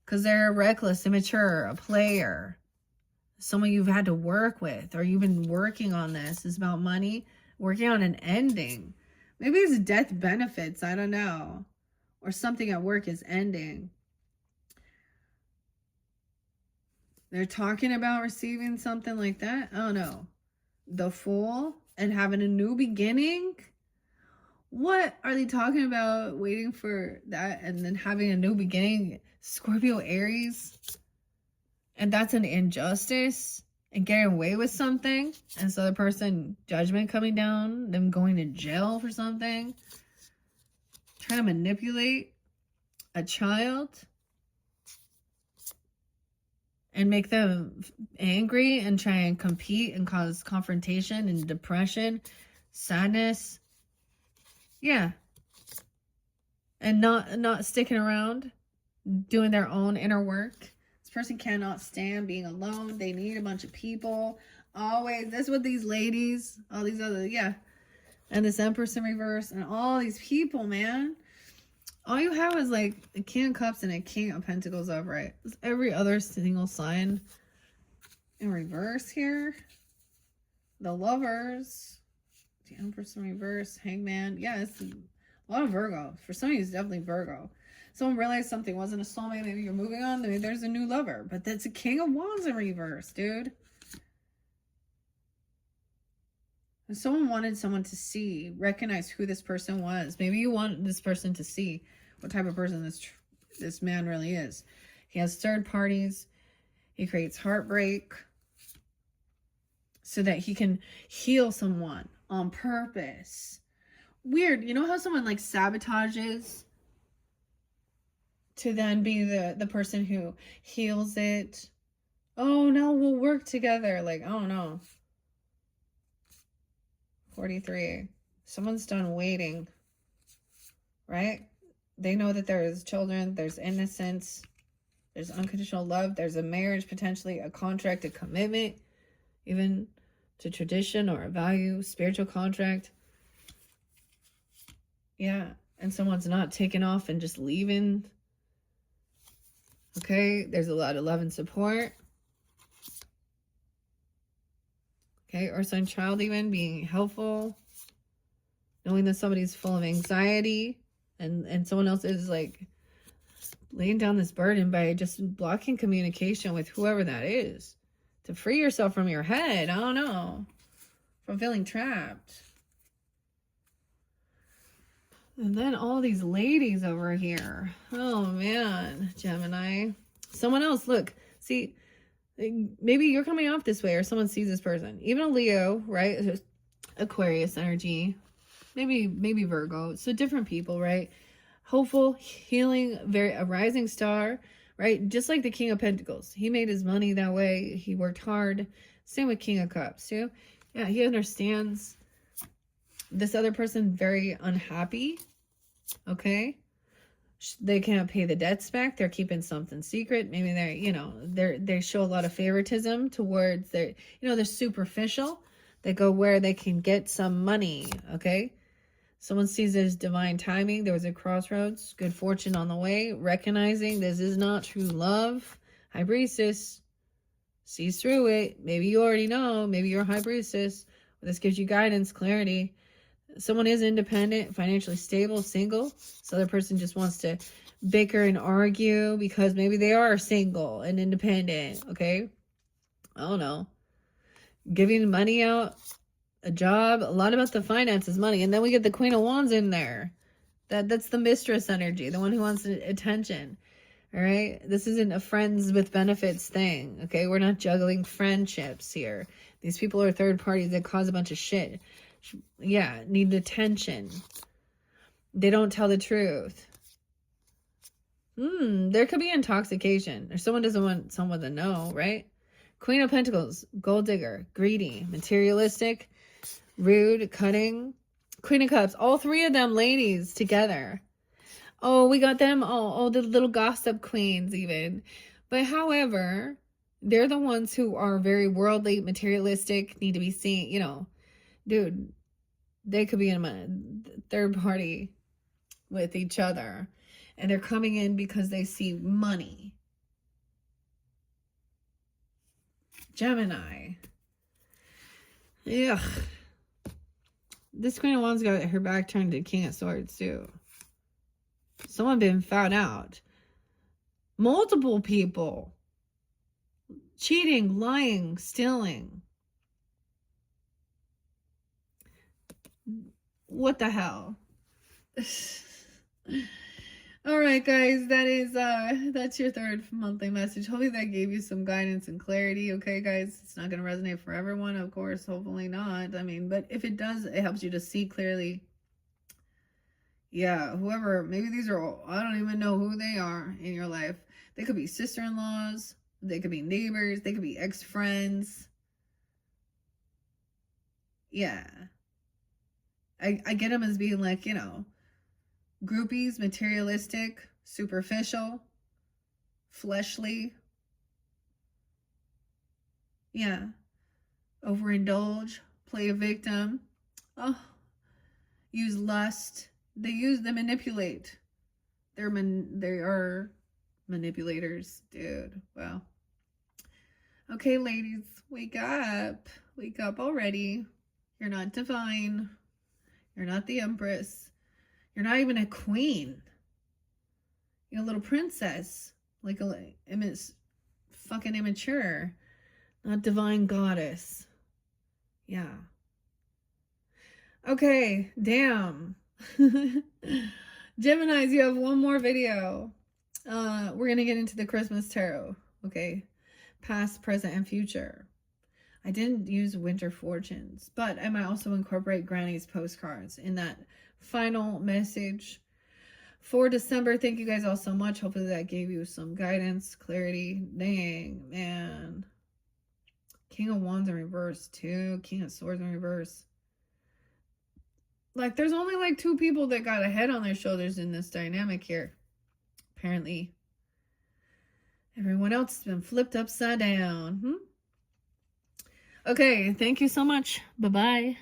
Because they're reckless, immature, a player. Someone you've had to work with or you've been working on this. It's about money. Working on an ending. Maybe it's death benefits. I don't know. Or something at work is ending. They're talking about receiving something like that. I don't know. The Fool and having a new beginning. What are they talking about? Waiting for that and then having a new beginning. Scorpio, Aries. And that's an injustice. And getting away with something. And so the person, judgment coming down. Them going to jail for something. Trying to manipulate a child and make them angry and try and compete and cause confrontation and depression, sadness. Yeah. And not sticking around, doing their own inner work. This person cannot stand being alone. They need a bunch of people. Always. That's what these ladies, all these other, yeah. And this Empress in reverse and all these people, man. All you have is like a King of Cups and a King of Pentacles upright. Every other single sign in reverse here. The Lovers. The Empress in reverse. Hangman. Yeah, it's a lot of Virgo. For some of you, it's definitely Virgo. Someone realized something wasn't a soulmate. Maybe you're moving on. Maybe there's a new lover. But that's a King of Wands in reverse, dude. And someone wanted someone to see, recognize who this person was. Maybe you want this person to see what type of person this man really is. He has third parties. He creates heartbreak so that he can heal someone on purpose. Weird. You know how someone like sabotages to then be the person who heals it. Oh no, we'll work together. Like, oh no. 43. Someone's done waiting, right? They know that there is children, there's innocence, there's unconditional love, there's a marriage, potentially a contract, a commitment, even to tradition or a value, spiritual contract. Yeah, and someone's not taking off and just leaving. Okay, there's a lot of love and support. Okay, or some child even being helpful. Knowing that somebody's full of anxiety and someone else is like laying down this burden by just blocking communication with whoever that is. To free yourself from your head, I don't know. From feeling trapped. And then all these ladies over here. Oh man, Gemini. Someone else, look, see, maybe you're coming off this way or someone sees this person. Even a Leo, right? Aquarius energy. Maybe Virgo. So different people, right? Hopeful, healing, a rising star, right? Just like the King of Pentacles. He made his money that way. He worked hard. Same with King of Cups, too. Yeah, he understands this other person very unhappy. Okay? They can't pay the debts back. They're keeping something secret. Maybe they show a lot of favoritism towards they're superficial. They go where they can get some money. Okay? Someone sees it as divine timing. There was a crossroads, good fortune on the way, recognizing this is not true love. High Priestess sees through it. Maybe you already know. Maybe you're a High Priestess. This gives you guidance, clarity. Someone is independent, financially stable, single. This other person just wants to bicker and argue because maybe they are single and independent, okay? I don't know. Giving money out, a job, a lot about the finances, money. And then we get the Queen of Wands in there. That's the mistress energy, the one who wants attention. All right? This isn't a friends with benefits thing, okay? We're not juggling friendships here. These people are third parties that cause a bunch of shit. Yeah, need attention. They don't tell the truth. There could be intoxication. Or someone doesn't want someone to know, right? Queen of Pentacles, gold digger, greedy, materialistic, rude, cutting. Queen of Cups, all three of them ladies together. Oh, we got them. Oh, the little gossip queens even. But however, they're the ones who are very worldly, materialistic, need to be seen, dude, they could be in a third party with each other. And they're coming in because they see money. Gemini. Ugh. This Queen of Wands got her back turned to King of Swords too. Someone been found out. Multiple people. Cheating, lying, stealing. What the hell? All right, guys, that's your third monthly message. Hopefully that gave you some guidance and clarity. Okay, guys, it's not going to resonate for everyone, of course. Hopefully not. I mean, but if it does, it helps you to see clearly. Yeah, whoever, maybe these are all, I don't even know who they are in your life. They could be sister-in-laws. They could be neighbors. They could be ex-friends. Yeah. I get them as being like, groupies, materialistic, superficial, fleshly. Yeah. Overindulge, play a victim. Oh. Use lust. They manipulate. They are manipulators, dude. Wow. Okay, ladies, wake up. Wake up already. You're not divine. You're not the Empress. You're not even a queen. You're a little princess. Like fucking immature. Not divine goddess. Yeah. Okay, damn. Geminis, you have one more video. We're going to get into the Christmas tarot. Okay. Past, present, and future. I didn't use winter fortunes, but I might also incorporate Granny's postcards in that final message for December. Thank you guys all so much. Hopefully that gave you some guidance, clarity. Dang, man. King of Wands in reverse, too. King of Swords in reverse. Like, there's only like 2 people that got a head on their shoulders in this dynamic here. Apparently, everyone else has been flipped upside down. Okay, thank you so much. Bye-bye.